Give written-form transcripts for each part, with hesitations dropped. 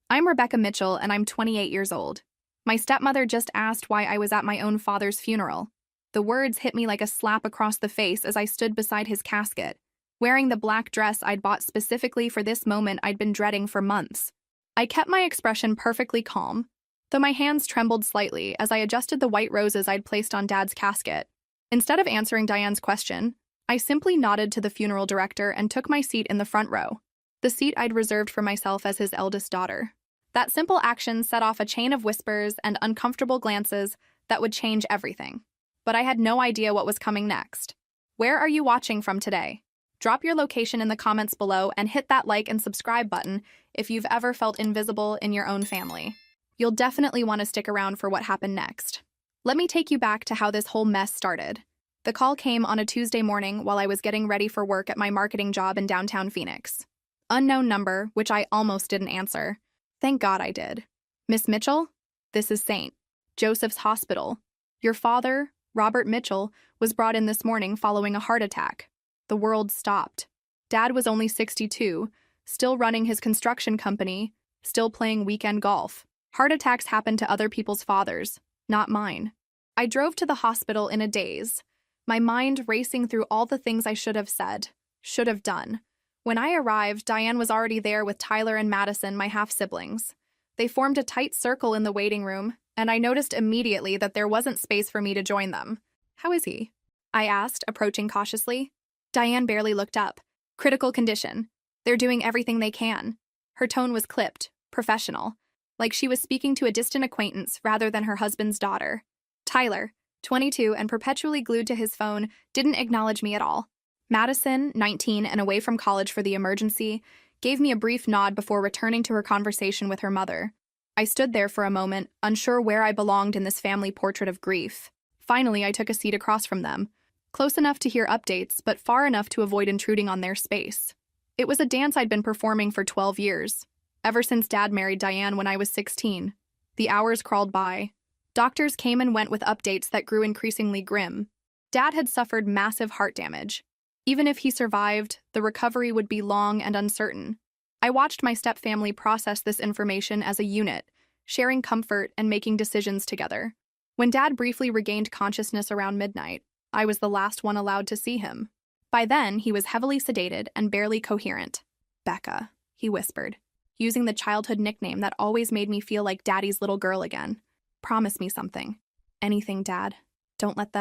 I'm Rebecca Mitchell, and I'm 28 years old. My stepmother just asked why I was at my own father's funeral. The words hit me like a slap across the face as I stood beside his casket, wearing the black dress I'd bought specifically for this moment I'd been dreading for months. I kept my expression perfectly calm, though my hands trembled slightly as I adjusted the white roses I'd placed on Dad's casket. Instead of answering Diane's question, I simply nodded to the funeral director and took my seat in the front row, the seat I'd reserved for myself as his eldest daughter. That simple action set off a chain of whispers and uncomfortable glances that would change everything. But I had no idea what was coming next. Where are you watching from today? Drop your location in the comments below and hit that like and subscribe button if you've ever felt invisible in your own family. You'll definitely want to stick around for what happened next. Let me take you back to how this whole mess started. The call came on a Tuesday morning while I was getting ready for work at my marketing job in downtown Phoenix. Unknown number, which I almost didn't answer. Thank God I did. Miss Mitchell? This is St. Joseph's Hospital. Your father, Robert Mitchell, was brought in this morning following a heart attack. The world stopped. Dad was only 62, still running his construction company, still playing weekend golf. Heart attacks happen to other people's fathers, not mine. I drove to the hospital in a daze, my mind racing through all the things I should have said, should have done. When I arrived, Diane was already there with Tyler and Madison, my half-siblings. They formed a tight circle in the waiting room, and I noticed immediately that there wasn't space for me to join them. How is he? I asked, approaching cautiously. Diane barely looked up. Critical condition. They're doing everything they can. Her tone was clipped, professional, like she was speaking to a distant acquaintance rather than her husband's daughter. Tyler, 22 and perpetually glued to his phone, didn't acknowledge me at all. Madison, 19 and away from college for the emergency, gave me a brief nod before returning to her conversation with her mother. I stood there for a moment, unsure where I belonged in this family portrait of grief. Finally, I took a seat across from them, close enough to hear updates, but far enough to avoid intruding on their space. It was a dance I'd been performing for 12 years, ever since Dad married Diane when I was 16. The hours crawled by. Doctors came and went with updates that grew increasingly grim. Dad had suffered massive heart damage. Even if he survived, the recovery would be long and uncertain. I watched my stepfamily process this information as a unit, sharing comfort and making decisions together. When Dad briefly regained consciousness around midnight, I was the last one allowed to see him. By then, he was heavily sedated and barely coherent. Becca, he whispered, using the childhood nickname that always made me feel like Daddy's little girl again. Promise me something. Anything, Dad. Don't let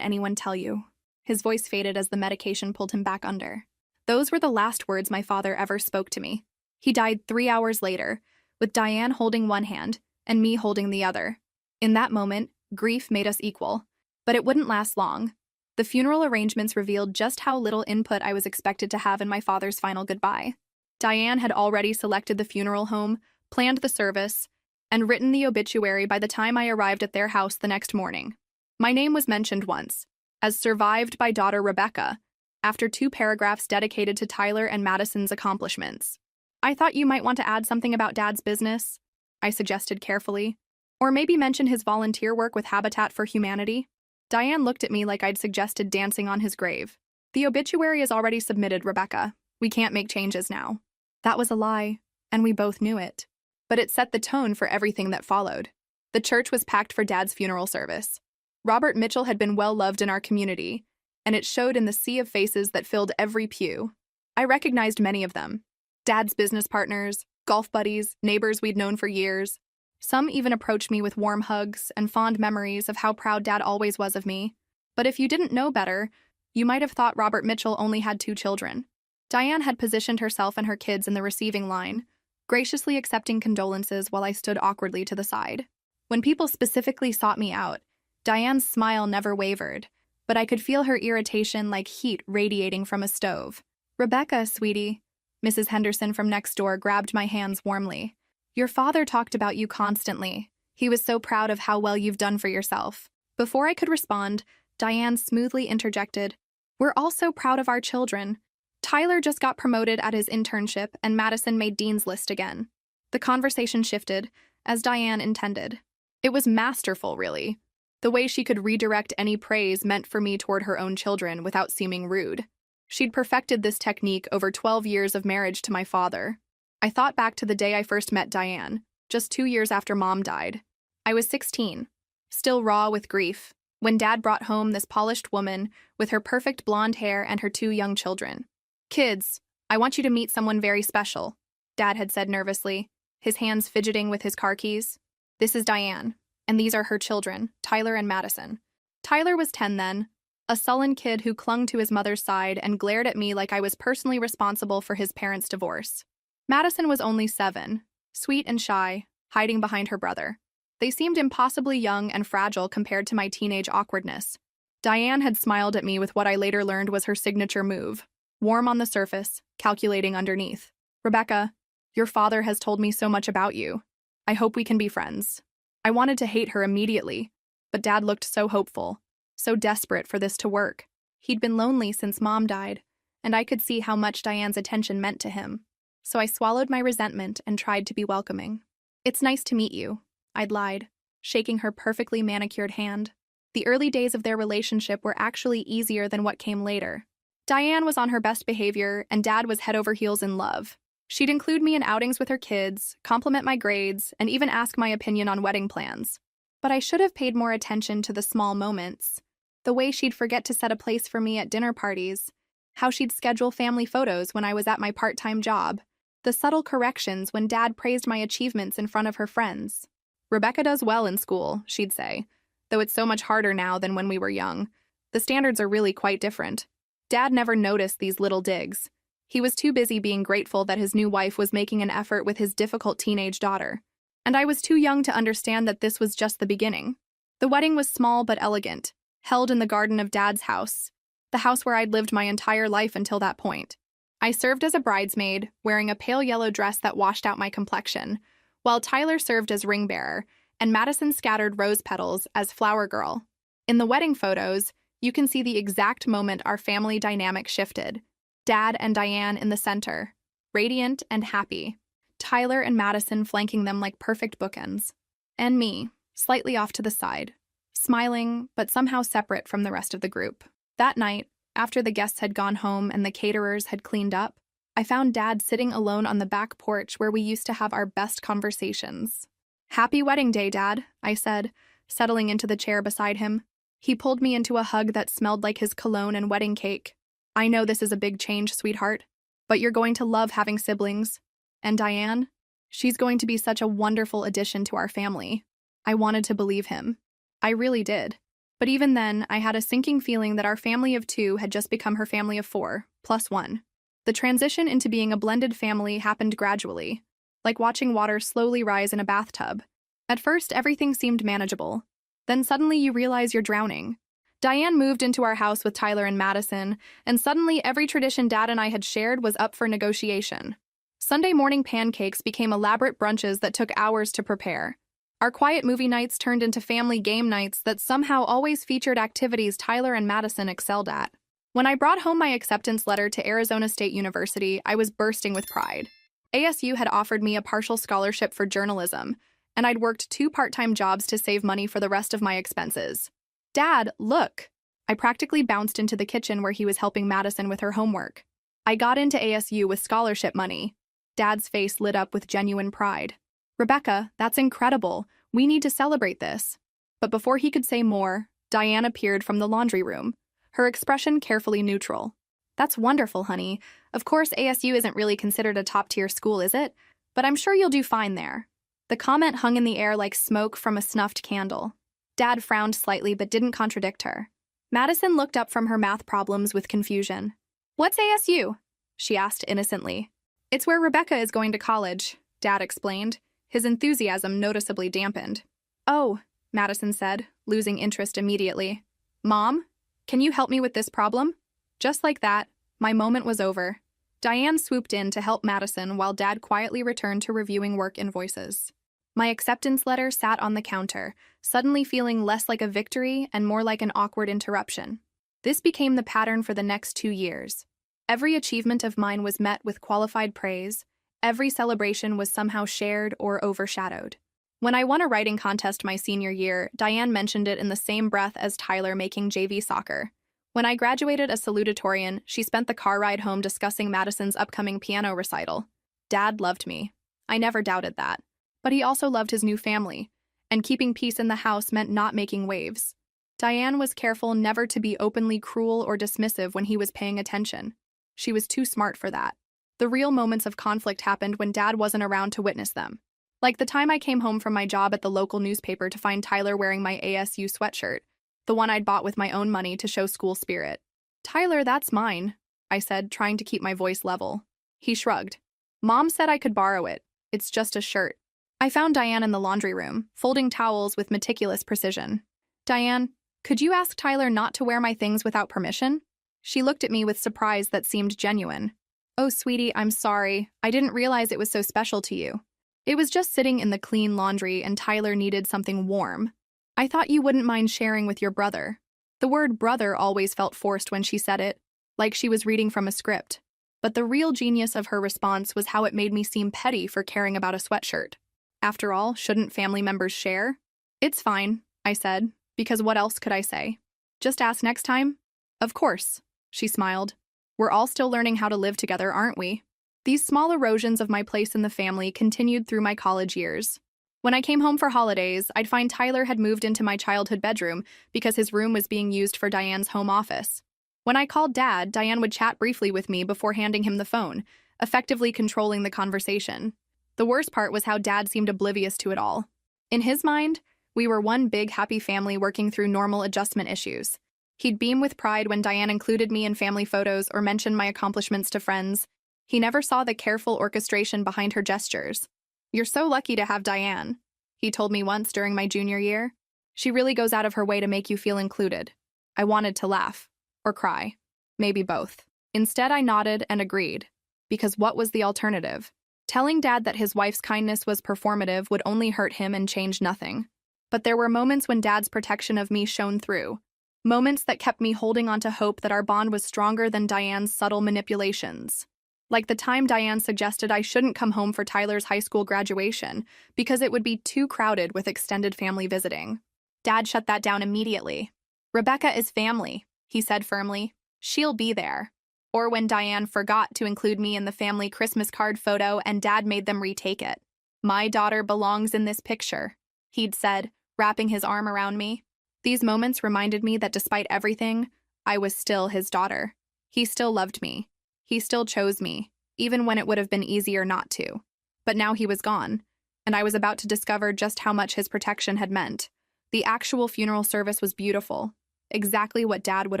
anyone tell you. His voice faded as the medication pulled him back under. Those were the last words my father ever spoke to me. He died 3 hours later, with Diane holding one hand and me holding the other. In that moment, grief made us equal. But it wouldn't last long. The funeral arrangements revealed just how little input I was expected to have in my father's final goodbye. Diane had already selected the funeral home, planned the service, and written the obituary by the time I arrived at their house the next morning. My name was mentioned once, as survived by daughter Rebecca, after 2 paragraphs dedicated to Tyler and Madison's accomplishments. I thought you might want to add something about Dad's business, I suggested carefully. Or maybe mention his volunteer work with Habitat for Humanity. Diane looked at me like I'd suggested dancing on his grave. The obituary is already submitted, Rebecca. We can't make changes now. That was a lie, and we both knew it. But it set the tone for everything that followed. The church was packed for Dad's funeral service. Robert Mitchell had been well-loved in our community, and it showed in the sea of faces that filled every pew. I recognized many of them. Dad's business partners, golf buddies, neighbors we'd known for years. Some even approached me with warm hugs and fond memories of how proud Dad always was of me. But if you didn't know better, you might have thought Robert Mitchell only had 2 children. Diane had positioned herself and her kids in the receiving line, graciously accepting condolences while I stood awkwardly to the side. When people specifically sought me out, Diane's smile never wavered, but I could feel her irritation like heat radiating from a stove. Rebecca, sweetie, Mrs. Henderson from next door grabbed my hands warmly. Your father talked about you constantly. He was so proud of how well you've done for yourself. Before I could respond, Diane smoothly interjected, We're all so proud of our children. Tyler just got promoted at his internship and Madison made Dean's List again. The conversation shifted, as Diane intended. It was masterful, really. The way she could redirect any praise meant for me toward her own children without seeming rude. She'd perfected this technique over 12 years of marriage to my father. I thought back to the day I first met Diane, just 2 years after Mom died. I was 16, still raw with grief, when Dad brought home this polished woman with her perfect blonde hair and her 2 young children. "Kids, I want you to meet someone very special," Dad had said nervously, his hands fidgeting with his car keys. "This is Diane, and these are her children, Tyler and Madison." Tyler was 10 then, a sullen kid who clung to his mother's side and glared at me like I was personally responsible for his parents' divorce. Madison was only 7, sweet and shy, hiding behind her brother. They seemed impossibly young and fragile compared to my teenage awkwardness. Diane had smiled at me with what I later learned was her signature move, warm on the surface, calculating underneath. "Rebecca, your father has told me so much about you. I hope we can be friends." I wanted to hate her immediately, but Dad looked so hopeful, so desperate for this to work. He'd been lonely since Mom died, and I could see how much Diane's attention meant to him. So I swallowed my resentment and tried to be welcoming. "It's nice to meet you," I'd lied, shaking her perfectly manicured hand. The early days of their relationship were actually easier than what came later. Diane was on her best behavior, and Dad was head over heels in love. She'd include me in outings with her kids, compliment my grades, and even ask my opinion on wedding plans. But I should have paid more attention to the small moments. The way she'd forget to set a place for me at dinner parties, how she'd schedule family photos when I was at my part-time job, the subtle corrections when Dad praised my achievements in front of her friends. "Rebecca does well in school," she'd say, "though it's so much harder now than when we were young. The standards are really quite different." Dad never noticed these little digs. He was too busy being grateful that his new wife was making an effort with his difficult teenage daughter. And I was too young to understand that this was just the beginning. The wedding was small but elegant, held in the garden of Dad's house, the house where I'd lived my entire life until that point. I served as a bridesmaid, wearing a pale yellow dress that washed out my complexion, while Tyler served as ring bearer, and Madison scattered rose petals as flower girl. In the wedding photos, you can see the exact moment our family dynamic shifted. Dad and Diane in the center, radiant and happy. Tyler and Madison flanking them like perfect bookends. And me, slightly off to the side, smiling but somehow separate from the rest of the group. That night, after the guests had gone home and the caterers had cleaned up, I found Dad sitting alone on the back porch where we used to have our best conversations. "Happy wedding day, Dad," I said, settling into the chair beside him. He pulled me into a hug that smelled like his cologne and wedding cake. "I know this is a big change, sweetheart, but you're going to love having siblings. And Diane, she's going to be such a wonderful addition to our family." I wanted to believe him. I really did. But even then, I had a sinking feeling that our family of 2 had just become her family of 4, plus 1. The transition into being a blended family happened gradually, like watching water slowly rise in a bathtub. At first, everything seemed manageable. Then suddenly you realize you're drowning. Diane moved into our house with Tyler and Madison, and suddenly every tradition Dad and I had shared was up for negotiation. Sunday morning pancakes became elaborate brunches that took hours to prepare. Our quiet movie nights turned into family game nights that somehow always featured activities Tyler and Madison excelled at. When I brought home my acceptance letter to Arizona State University, I was bursting with pride. ASU had offered me a partial scholarship for journalism, and I'd worked 2 part-time jobs to save money for the rest of my expenses. "Dad, look!" I practically bounced into the kitchen where he was helping Madison with her homework. "I got into ASU with scholarship money." Dad's face lit up with genuine pride. "Rebecca, that's incredible. We need to celebrate this." But before he could say more, Diane appeared from the laundry room, her expression carefully neutral. "That's wonderful, honey. Of course, ASU isn't really considered a top-tier school, is it? But I'm sure you'll do fine there." The comment hung in the air like smoke from a snuffed candle. Dad frowned slightly but didn't contradict her. Madison looked up from her math problems with confusion. "What's ASU?" she asked innocently. "It's where Rebecca is going to college," Dad explained, his enthusiasm noticeably dampened. "Oh," Madison said, losing interest immediately. "Mom, can you help me with this problem?" Just like that, my moment was over. Diane swooped in to help Madison while Dad quietly returned to reviewing work invoices. My acceptance letter sat on the counter, suddenly feeling less like a victory and more like an awkward interruption. This became the pattern for the next 2 years. Every achievement of mine was met with qualified praise. Every celebration was somehow shared or overshadowed. When I won a writing contest my senior year, Diane mentioned it in the same breath as Tyler making JV soccer. When I graduated as salutatorian, she spent the car ride home discussing Madison's upcoming piano recital. Dad loved me. I never doubted that. But he also loved his new family, and keeping peace in the house meant not making waves. Diane was careful never to be openly cruel or dismissive when he was paying attention. She was too smart for that. The real moments of conflict happened when Dad wasn't around to witness them. Like the time I came home from my job at the local newspaper to find Tyler wearing my ASU sweatshirt, the one I'd bought with my own money to show school spirit. "Tyler, that's mine," I said, trying to keep my voice level. He shrugged. "Mom said I could borrow it. It's just a shirt." I found Diane in the laundry room, folding towels with meticulous precision. "Diane, could you ask Tyler not to wear my things without permission?" She looked at me with surprise that seemed genuine. "Oh, sweetie, I'm sorry. I didn't realize it was so special to you. It was just sitting in the clean laundry and Tyler needed something warm. I thought you wouldn't mind sharing with your brother." The word brother always felt forced when she said it, like she was reading from a script. But the real genius of her response was how it made me seem petty for caring about a sweatshirt. After all, shouldn't family members share? "It's fine," I said, because what else could I say? "Just ask next time?" "Of course," she smiled. "We're all still learning how to live together, aren't we?" These small erosions of my place in the family continued through my college years. When I came home for holidays, I'd find Tyler had moved into my childhood bedroom because his room was being used for Diane's home office. When I called Dad, Diane would chat briefly with me before handing him the phone, effectively controlling the conversation. The worst part was how Dad seemed oblivious to it all. In his mind, we were one big happy family working through normal adjustment issues. He'd beam with pride when Diane included me in family photos or mentioned my accomplishments to friends. He never saw the careful orchestration behind her gestures. "You're so lucky to have Diane," he told me once during my junior year. "She really goes out of her way to make you feel included." I wanted to laugh. Or cry. Maybe both. Instead, I nodded and agreed. Because what was the alternative? Telling Dad that his wife's kindness was performative would only hurt him and change nothing. But there were moments when Dad's protection of me shone through. Moments that kept me holding on to hope that our bond was stronger than Diane's subtle manipulations. Like the time Diane suggested I shouldn't come home for Tyler's high school graduation because it would be too crowded with extended family visiting. Dad shut that down immediately. "Rebecca is family," he said firmly. "She'll be there." Or when Diane forgot to include me in the family Christmas card photo and Dad made them retake it. "My daughter belongs in this picture," he'd said, wrapping his arm around me. These moments reminded me that despite everything, I was still his daughter. He still loved me. He still chose me, even when it would have been easier not to. But now he was gone, and I was about to discover just how much his protection had meant. The actual funeral service was beautiful. Exactly what Dad would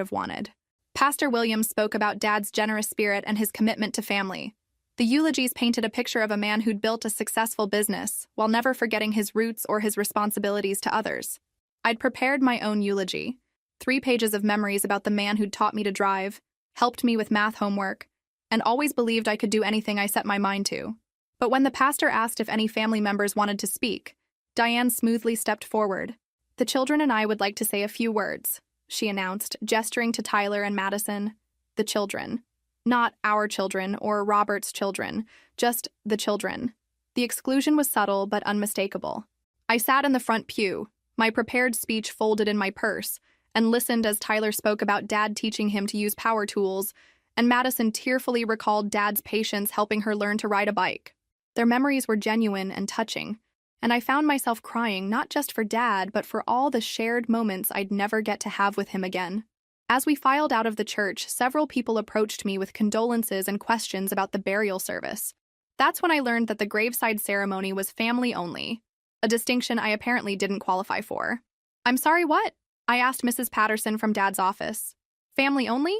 have wanted. Pastor Williams spoke about Dad's generous spirit and his commitment to family. The eulogies painted a picture of a man who'd built a successful business while never forgetting his roots or his responsibilities to others. I'd prepared my own eulogy, 3 pages of memories about the man who'd taught me to drive, helped me with math homework, and always believed I could do anything I set my mind to. But when the pastor asked if any family members wanted to speak, Diane smoothly stepped forward. "The children and I would like to say a few words," she announced, gesturing to Tyler and Madison. The children. Not our children or Robert's children, just the children. The exclusion was subtle but unmistakable. I sat in the front pew, my prepared speech folded in my purse, and listened as Tyler spoke about Dad teaching him to use power tools, and Madison tearfully recalled Dad's patience helping her learn to ride a bike. Their memories were genuine and touching, and I found myself crying not just for Dad, but for all the shared moments I'd never get to have with him again. As we filed out of the church, several people approached me with condolences and questions about the burial service. That's when I learned that the graveside ceremony was family only, a distinction I apparently didn't qualify for. "I'm sorry, what?" I asked Mrs. Patterson from Dad's office. "Family only?"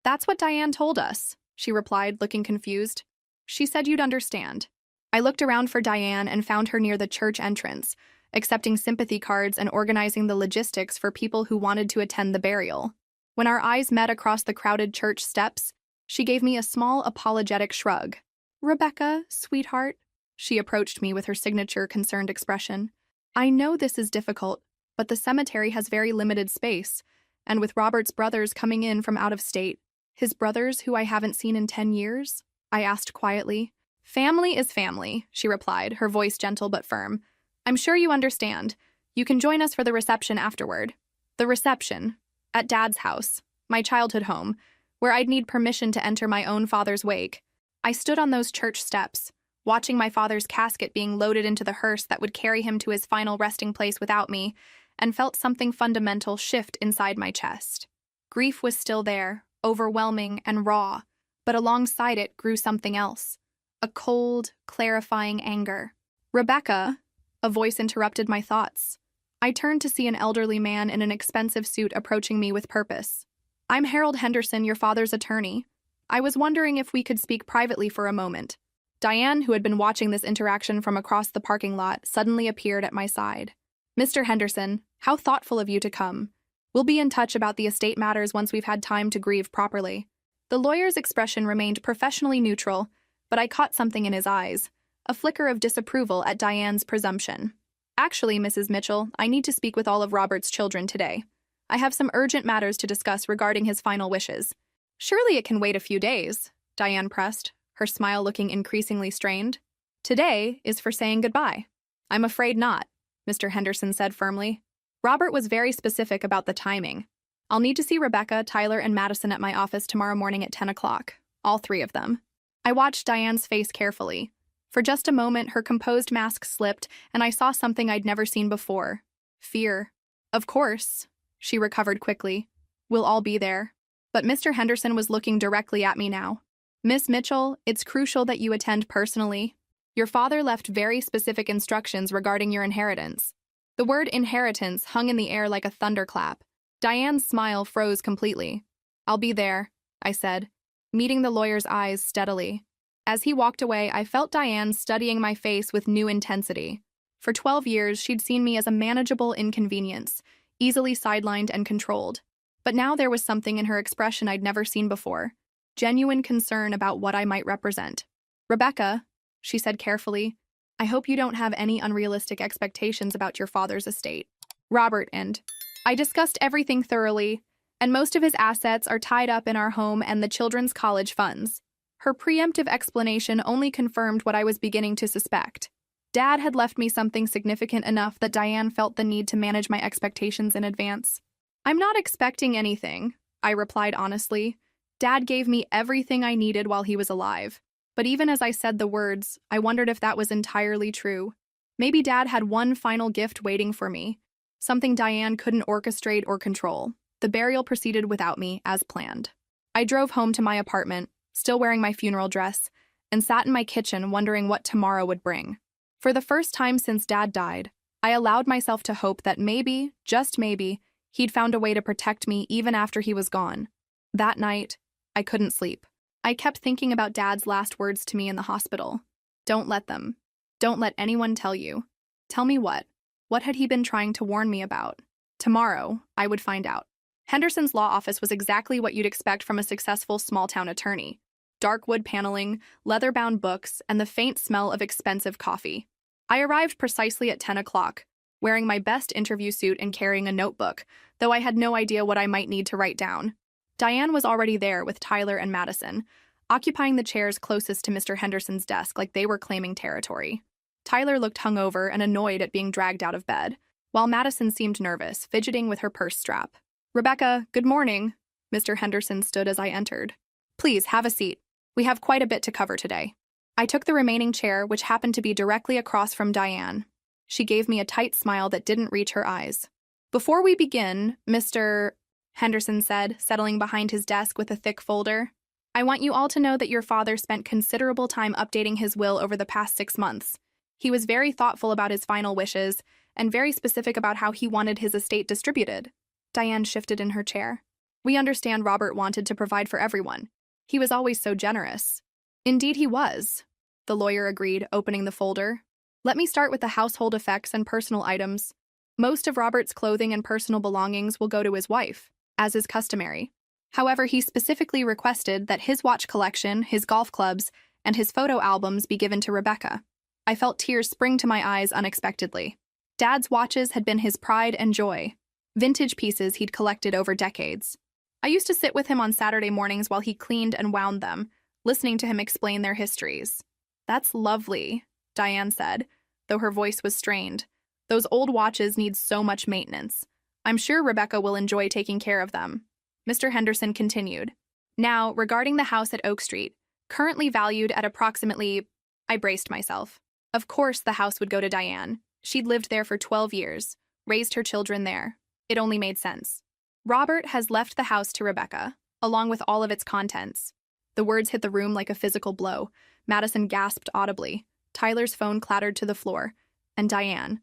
"That's what Diane told us," she replied, looking confused. "She said you'd understand." I looked around for Diane and found her near the church entrance, accepting sympathy cards and organizing the logistics for people who wanted to attend the burial. When our eyes met across the crowded church steps, she gave me a small, apologetic shrug. "Rebecca, sweetheart," she approached me with her signature concerned expression. "I know this is difficult, but the cemetery has very limited space, and with Robert's brothers coming in from out of state, his brothers who I haven't seen in 10 years? I asked quietly. "Family is family," she replied, her voice gentle but firm. "I'm sure you understand. You can join us for the reception afterward." The reception. At Dad's house, my childhood home, where I'd need permission to enter my own father's wake. I stood on those church steps, watching my father's casket being loaded into the hearse that would carry him to his final resting place without me, and felt something fundamental shift inside my chest. Grief was still there, overwhelming and raw, but alongside it grew something else. A cold, clarifying anger. "Rebecca," a voice interrupted my thoughts. I turned to see an elderly man in an expensive suit approaching me with purpose. "I'm Harold Henderson, your father's attorney. I was wondering if we could speak privately for a moment." Diane, who had been watching this interaction from across the parking lot, suddenly appeared at my side. "Mr. Henderson, how thoughtful of you to come. We'll be in touch about the estate matters once we've had time to grieve properly." The lawyer's expression remained professionally neutral, but I caught something in his eyes, a flicker of disapproval at Diane's presumption. "Actually, Mrs. Mitchell, I need to speak with all of Robert's children today. I have some urgent matters to discuss regarding his final wishes." "Surely it can wait a few days," Diane pressed, her smile looking increasingly strained. "Today is for saying goodbye." "I'm afraid not," Mr. Henderson said firmly. "Robert was very specific about the timing. I'll need to see Rebecca, Tyler, and Madison at my office tomorrow morning at 10 o'clock, all three of them." I watched Diane's face carefully. For just a moment, her composed mask slipped, and I saw something I'd never seen before. Fear. "Of course," she recovered quickly. "We'll all be there." But Mr. Henderson was looking directly at me now. "Miss Mitchell, it's crucial that you attend personally. Your father left very specific instructions regarding your inheritance." The word inheritance hung in the air like a thunderclap. Diane's smile froze completely. "I'll be there," I said, meeting the lawyer's eyes steadily. As he walked away, I felt Diane studying my face with new intensity. For 12 years, she'd seen me as a manageable inconvenience, easily sidelined and controlled. But now there was something in her expression I'd never seen before. Genuine concern about what I might represent. "Rebecca," she said carefully, "I hope you don't have any unrealistic expectations about your father's estate. Robert and I discussed everything thoroughly, and most of his assets are tied up in our home and the children's college funds." Her preemptive explanation only confirmed what I was beginning to suspect. Dad had left me something significant enough that Diane felt the need to manage my expectations in advance. "I'm not expecting anything," I replied honestly. "Dad gave me everything I needed while he was alive." But even as I said the words, I wondered if that was entirely true. Maybe Dad had one final gift waiting for me, something Diane couldn't orchestrate or control. The burial proceeded without me, as planned. I drove home to my apartment, still wearing my funeral dress, and sat in my kitchen wondering what tomorrow would bring. For the first time since Dad died, I allowed myself to hope that maybe, just maybe, he'd found a way to protect me even after he was gone. That night, I couldn't sleep. I kept thinking about Dad's last words to me in the hospital. "Don't let them. Don't let anyone tell you." Tell me what? What had he been trying to warn me about? Tomorrow, I would find out. Henderson's law office was exactly what you'd expect from a successful small-town attorney. Dark wood paneling, leather-bound books, and the faint smell of expensive coffee. I arrived precisely at 10 o'clock, wearing my best interview suit and carrying a notebook, though I had no idea what I might need to write down. Diane was already there with Tyler and Madison, occupying the chairs closest to Mr. Henderson's desk like they were claiming territory. Tyler looked hungover and annoyed at being dragged out of bed, while Madison seemed nervous, fidgeting with her purse strap. "Rebecca, good morning." Mr. Henderson stood as I entered. "Please, have a seat. We have quite a bit to cover today." I took the remaining chair, which happened to be directly across from Diane. She gave me a tight smile that didn't reach her eyes. "Before we begin, Mr. Henderson said, settling behind his desk with a thick folder, "I want you all to know that your father spent considerable time updating his will over the past 6 months. He was very thoughtful about his final wishes and very specific about how he wanted his estate distributed." Diane shifted in her chair. "We understand Robert wanted to provide for everyone. He was always so generous." "Indeed he was," the lawyer agreed, opening the folder. "Let me start with the household effects and personal items. Most of Robert's clothing and personal belongings will go to his wife, as is customary. However, he specifically requested that his watch collection, his golf clubs, and his photo albums be given to Rebecca." I felt tears spring to my eyes unexpectedly. Dad's watches had been his pride and joy, vintage pieces he'd collected over decades. I used to sit with him on Saturday mornings while he cleaned and wound them, listening to him explain their histories. "That's lovely," Diane said, though her voice was strained. "Those old watches need so much maintenance. I'm sure Rebecca will enjoy taking care of them." Mr. Henderson continued. "Now, regarding the house at Oak Street, currently valued at approximately I braced myself. Of course the house would go to Diane. She'd lived there for 12 years, raised her children there. It only made sense. Robert has left the house to Rebecca, along with all of its contents. The words hit the room like a physical blow. Madison gasped audibly. Tyler's phone clattered to the floor. And Diane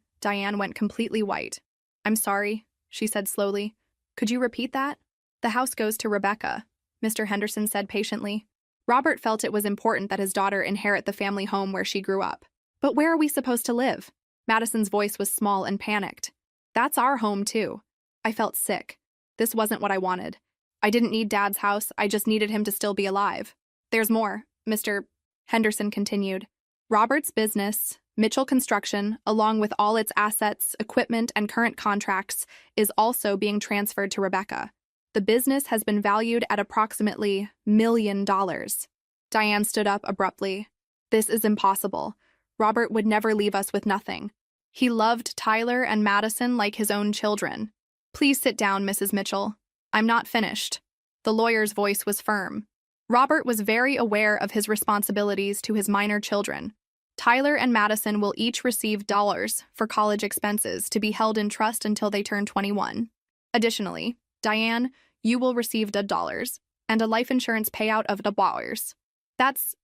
went completely white. "I'm sorry," she said slowly. "Could you repeat that?" "The house goes to Rebecca," Mr. Henderson said patiently. Robert felt it was important that his daughter inherit the family home where she grew up. "But where are we supposed to live?" Madison's voice was small and panicked. "That's our home, too." I felt sick. This wasn't what I wanted. I didn't need Dad's house, I just needed him to still be alive. "There's more," Mr. Henderson continued. "Robert's business, Mitchell Construction, along with all its assets, equipment, and current contracts, is also being transferred to Rebecca. The business has been valued at approximately $1 million. Diane stood up abruptly. "This is impossible. Robert would never leave us with nothing. He loved Tyler and Madison like his own children." "Please sit down, Mrs. Mitchell. I'm not finished." The lawyer's voice was firm. Robert was very aware of his responsibilities to his minor children. Tyler and Madison will each receive dollars for college expenses to be held in trust until they turn 21. Additionally, Diane, you will receive $, and a life insurance payout of $. That's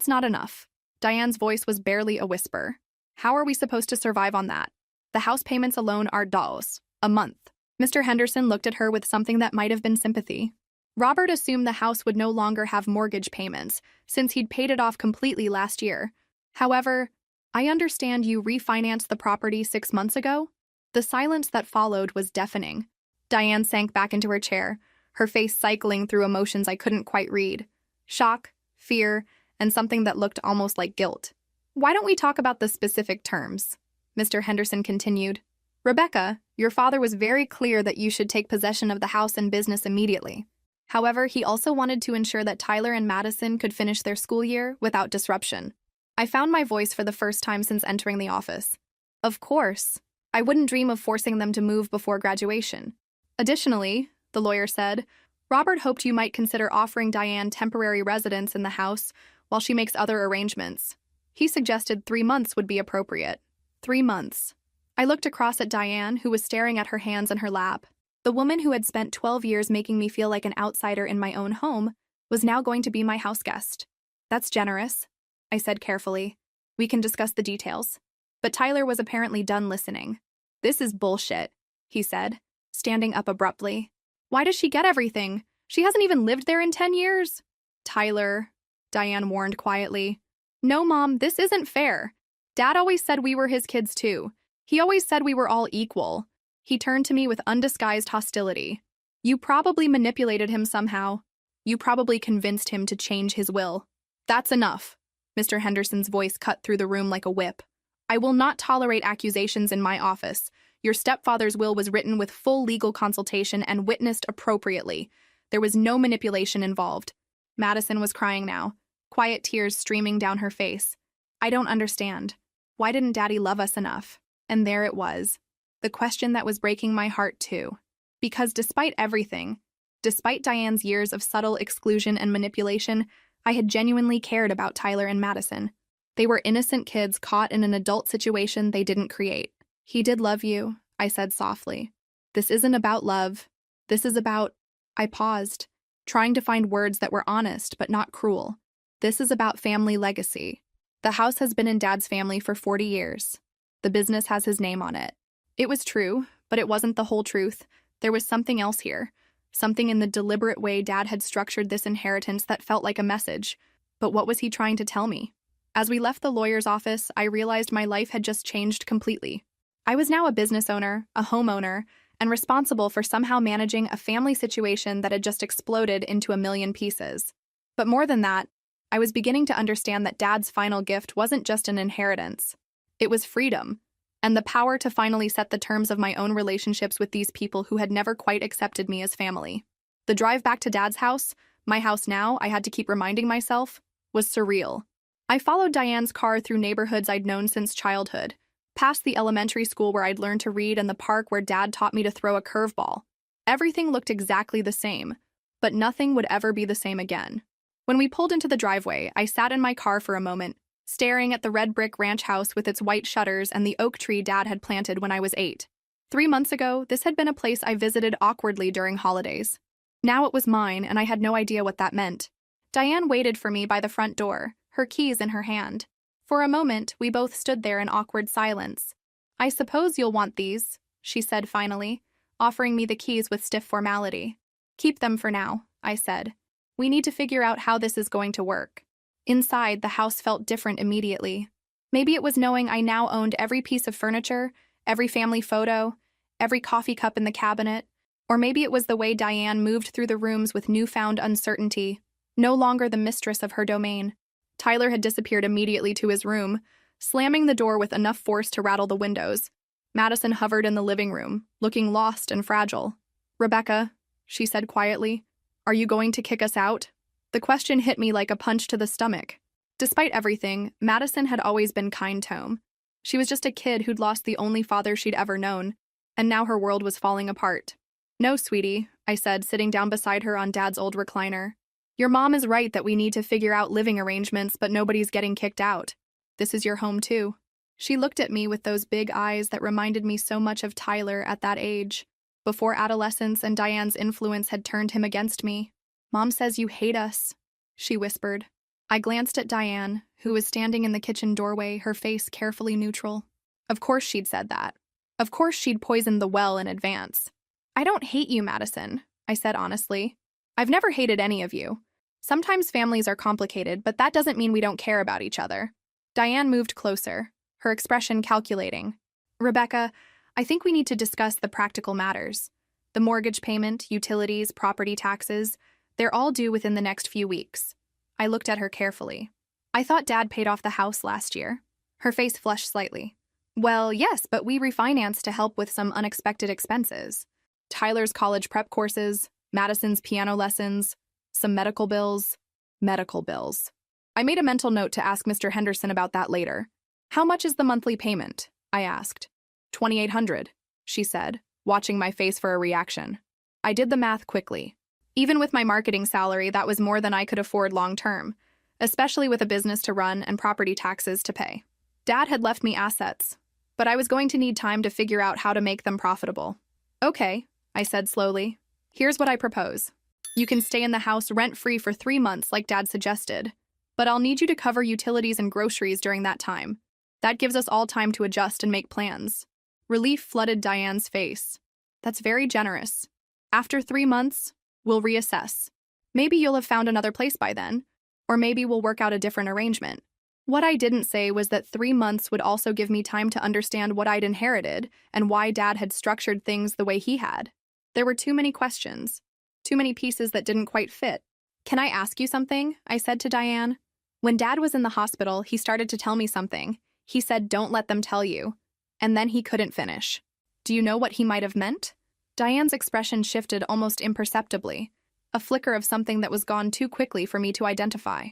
not enough. Diane's voice was barely a whisper. "How are we supposed to survive on that? The house payments alone are $, a month." Mr. Henderson looked at her with something that might have been sympathy. Robert assumed the house would no longer have mortgage payments, since he'd paid it off completely last year. "However, I understand you refinanced the property 6 months ago?" The silence that followed was deafening. Diane sank back into her chair, her face cycling through emotions I couldn't quite read. Shock, fear, and something that looked almost like guilt. "Why don't we talk about the specific terms?" Mr. Henderson continued. "Rebecca, your father was very clear that you should take possession of the house and business immediately. However, he also wanted to ensure that Tyler and Madison could finish their school year without disruption." I found my voice for the first time since entering the office. "Of course. I wouldn't dream of forcing them to move before graduation. Additionally," the lawyer said, "Robert hoped you might consider offering Diane temporary residence in the house while she makes other arrangements. He suggested 3 months would be appropriate." 3 months. I looked across at Diane, who was staring at her hands in her lap. The woman who had spent 12 years making me feel like an outsider in my own home was now going to be my house guest. "That's generous," I said carefully. "We can discuss the details." But Tyler was apparently done listening. "This is bullshit," he said, standing up abruptly. "Why does she get everything? She hasn't even lived there in 10 years. "Tyler," Diane warned quietly. "No, Mom, this isn't fair. Dad always said we were his kids too. He always said we were all equal." He turned to me with undisguised hostility. "You probably manipulated him somehow. You probably convinced him to change his will." "That's enough." Mr. Henderson's voice cut through the room like a whip. "I will not tolerate accusations in my office. Your stepfather's will was written with full legal consultation and witnessed appropriately. There was no manipulation involved." Madison was crying now, quiet tears streaming down her face. "I don't understand. Why didn't Daddy love us enough?" And there it was. The question that was breaking my heart too. Because despite everything, despite Diane's years of subtle exclusion and manipulation, I had genuinely cared about Tyler and Madison. They were innocent kids caught in an adult situation they didn't create. "He did love you," I said softly. "This isn't about love. This is about—" I paused, trying to find words that were honest but not cruel. "This is about family legacy. The house has been in Dad's family for 40 years. The business has his name on it." It was true, but it wasn't the whole truth. There was something else here. Something in the deliberate way Dad had structured this inheritance that felt like a message. But what was he trying to tell me? As we left the lawyer's office, I realized my life had just changed completely. I was now a business owner, a homeowner, and responsible for somehow managing a family situation that had just exploded into a million pieces. But more than that, I was beginning to understand that Dad's final gift wasn't just an inheritance. It was freedom, and the power to finally set the terms of my own relationships with these people who had never quite accepted me as family. The drive back to Dad's house, my house now, I had to keep reminding myself, was surreal. I followed Diane's car through neighborhoods I'd known since childhood, past the elementary school where I'd learned to read and the park where Dad taught me to throw a curveball. Everything looked exactly the same, but nothing would ever be the same again. When we pulled into the driveway, I sat in my car for a moment, staring at the red brick ranch house with its white shutters and the oak tree Dad had planted when I was 8. 3 months ago, this had been a place I visited awkwardly during holidays. Now it was mine, and I had no idea what that meant. Diane waited for me by the front door, her keys in her hand. For a moment, we both stood there in awkward silence. "I suppose you'll want these," she said finally, offering me the keys with stiff formality. "Keep them for now," I said. "We need to figure out how this is going to work." Inside, the house felt different immediately. Maybe it was knowing I now owned every piece of furniture, every family photo, every coffee cup in the cabinet, or maybe it was the way Diane moved through the rooms with newfound uncertainty, no longer the mistress of her domain. Tyler had disappeared immediately to his room, slamming the door with enough force to rattle the windows. Madison hovered in the living room, looking lost and fragile. "Rebecca," she said quietly, "are you going to kick us out?" The question hit me like a punch to the stomach. Despite everything, Madison had always been kind to him. She was just a kid who'd lost the only father she'd ever known, and now her world was falling apart. "No, sweetie," I said, sitting down beside her on Dad's old recliner. "Your mom is right that we need to figure out living arrangements, but nobody's getting kicked out. This is your home, too." She looked at me with those big eyes that reminded me so much of Tyler at that age, before adolescence and Diane's influence had turned him against me. "Mom says you hate us," she whispered. I glanced at Diane, who was standing in the kitchen doorway, her face carefully neutral. Of course she'd said that. Of course she'd poisoned the well in advance. "I don't hate you, Madison," I said honestly. "I've never hated any of you. Sometimes families are complicated, but that doesn't mean we don't care about each other." Diane moved closer, her expression calculating. "Rebecca, I think we need to discuss the practical matters. The mortgage payment, utilities, property taxes, they're all due within the next few weeks." I looked at her carefully. "I thought Dad paid off the house last year." Her face flushed slightly. "Well, yes, but we refinanced to help with some unexpected expenses. Tyler's college prep courses, Madison's piano lessons, some medical bills. Medical bills. I made a mental note to ask Mr. Henderson about that later. "How much is the monthly payment?" I asked. $2,800, she said, watching my face for a reaction. I did the math quickly. Even with my marketing salary, that was more than I could afford long-term, especially with a business to run and property taxes to pay. Dad had left me assets, but I was going to need time to figure out how to make them profitable. "Okay," I said slowly. "Here's what I propose. You can stay in the house rent-free for 3 months like Dad suggested, but I'll need you to cover utilities and groceries during that time. That gives us all time to adjust and make plans." Relief flooded Diane's face. "That's very generous. After 3 months, we'll reassess. Maybe you'll have found another place by then, or maybe we'll work out a different arrangement." What I didn't say was that 3 months would also give me time to understand what I'd inherited and why Dad had structured things the way he had. There were too many questions, too many pieces that didn't quite fit. "Can I ask you something?" I said to Diane. "When Dad was in the hospital, he started to tell me something. He said, 'Don't let them tell you.' And then he couldn't finish. Do you know what he might have meant?" Diane's expression shifted almost imperceptibly, a flicker of something that was gone too quickly for me to identify.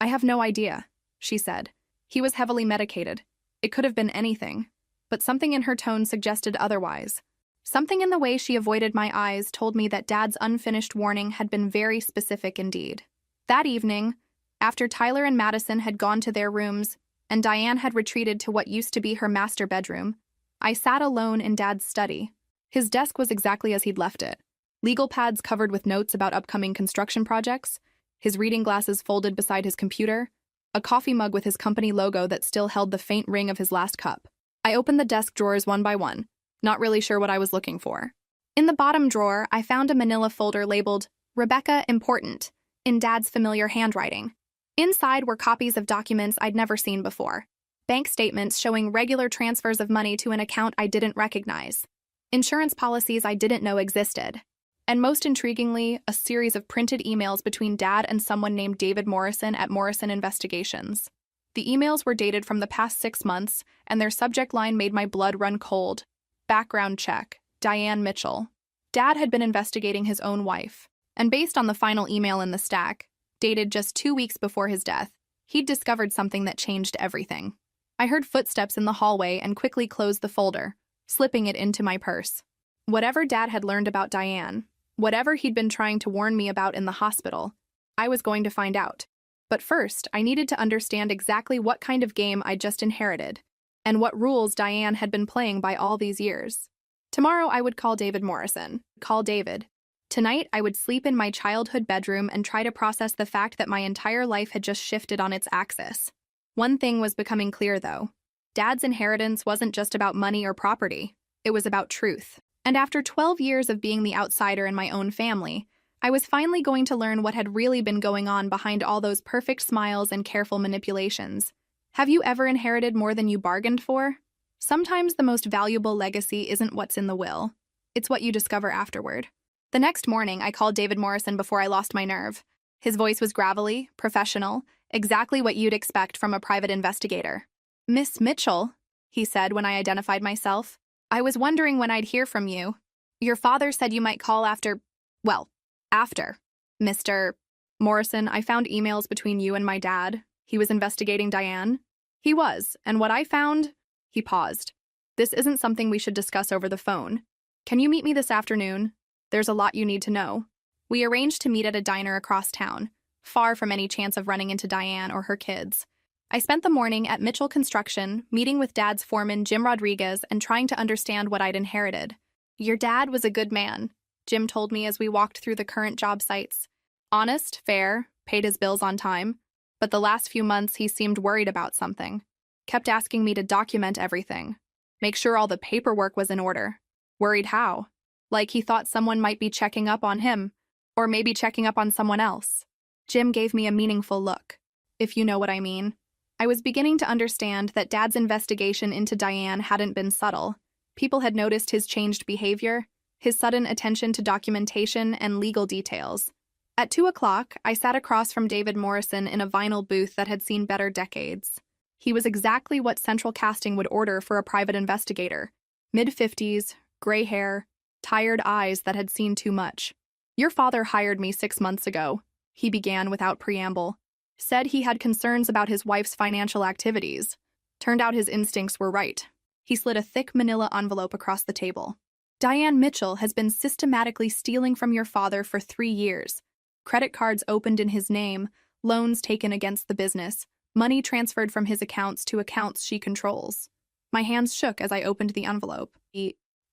"I have no idea," she said. "He was heavily medicated. It could have been anything." But something in her tone suggested otherwise. Something in the way she avoided my eyes told me that Dad's unfinished warning had been very specific indeed. That evening, after Tyler and Madison had gone to their rooms and Diane had retreated to what used to be her master bedroom, I sat alone in Dad's study. His desk was exactly as he'd left it. Legal pads covered with notes about upcoming construction projects, his reading glasses folded beside his computer, a coffee mug with his company logo that still held the faint ring of his last cup. I opened the desk drawers one by one, not really sure what I was looking for. In the bottom drawer, I found a manila folder labeled "Rebecca Important" in Dad's familiar handwriting. Inside were copies of documents I'd never seen before. Bank statements showing regular transfers of money to an account I didn't recognize. Insurance policies I didn't know existed. And most intriguingly, a series of printed emails between Dad and someone named David Morrison at Morrison Investigations. The emails were dated from the past 6 months, and their subject line made my blood run cold. Background check, Diane Mitchell. Dad had been investigating his own wife, and based on the final email in the stack, dated just 2 weeks before his death, he'd discovered something that changed everything. I heard footsteps in the hallway and quickly closed the folder, slipping it into my purse. Whatever Dad had learned about Diane, whatever he'd been trying to warn me about in the hospital, I was going to find out. But first, I needed to understand exactly what kind of game I'd just inherited, and what rules Diane had been playing by all these years. Tomorrow I would call David Morrison. Call David. Tonight I would sleep in my childhood bedroom and try to process the fact that my entire life had just shifted on its axis. One thing was becoming clear, though. Dad's inheritance wasn't just about money or property. It was about truth. And after 12 years of being the outsider in my own family, I was finally going to learn what had really been going on behind all those perfect smiles and careful manipulations. Have you ever inherited more than you bargained for? Sometimes the most valuable legacy isn't what's in the will. It's what you discover afterward. The next morning, I called David Morrison before I lost my nerve. His voice was gravelly, professional, exactly what you'd expect from a private investigator. "Miss Mitchell," he said when I identified myself, "I was wondering when I'd hear from you. Your father said you might call after. Mr. Morrison, I found emails between you and my dad. He was investigating Diane." "He was, and what I found—" He paused. "This isn't something we should discuss over the phone. Can you meet me this afternoon? There's a lot you need to know." We arranged to meet at a diner across town, far from any chance of running into Diane or her kids. I spent the morning at Mitchell Construction, meeting with Dad's foreman, Jim Rodriguez, and trying to understand what I'd inherited. "Your dad was a good man," Jim told me as we walked through the current job sites. "Honest, fair, paid his bills on time. But the last few months he seemed worried about something. Kept asking me to document everything. Make sure all the paperwork was in order." "Worried how?" "Like he thought someone might be checking up on him, or maybe checking up on someone else." Jim gave me a meaningful look, if you know what I mean. I was beginning to understand that Dad's investigation into Diane hadn't been subtle. People had noticed his changed behavior, his sudden attention to documentation and legal details. At 2 o'clock, I sat across from David Morrison in a vinyl booth that had seen better decades. He was exactly what Central Casting would order for a private investigator. Mid-50s, gray hair, tired eyes that had seen too much. "Your father hired me 6 months ago," he began without preamble. "Said he had concerns about his wife's financial activities. Turned out his instincts were right." He slid a thick manila envelope across the table. "Diane Mitchell has been systematically stealing from your father for 3 years. Credit cards opened in his name, loans taken against the business, money transferred from his accounts to accounts she controls." My hands shook as I opened the envelope.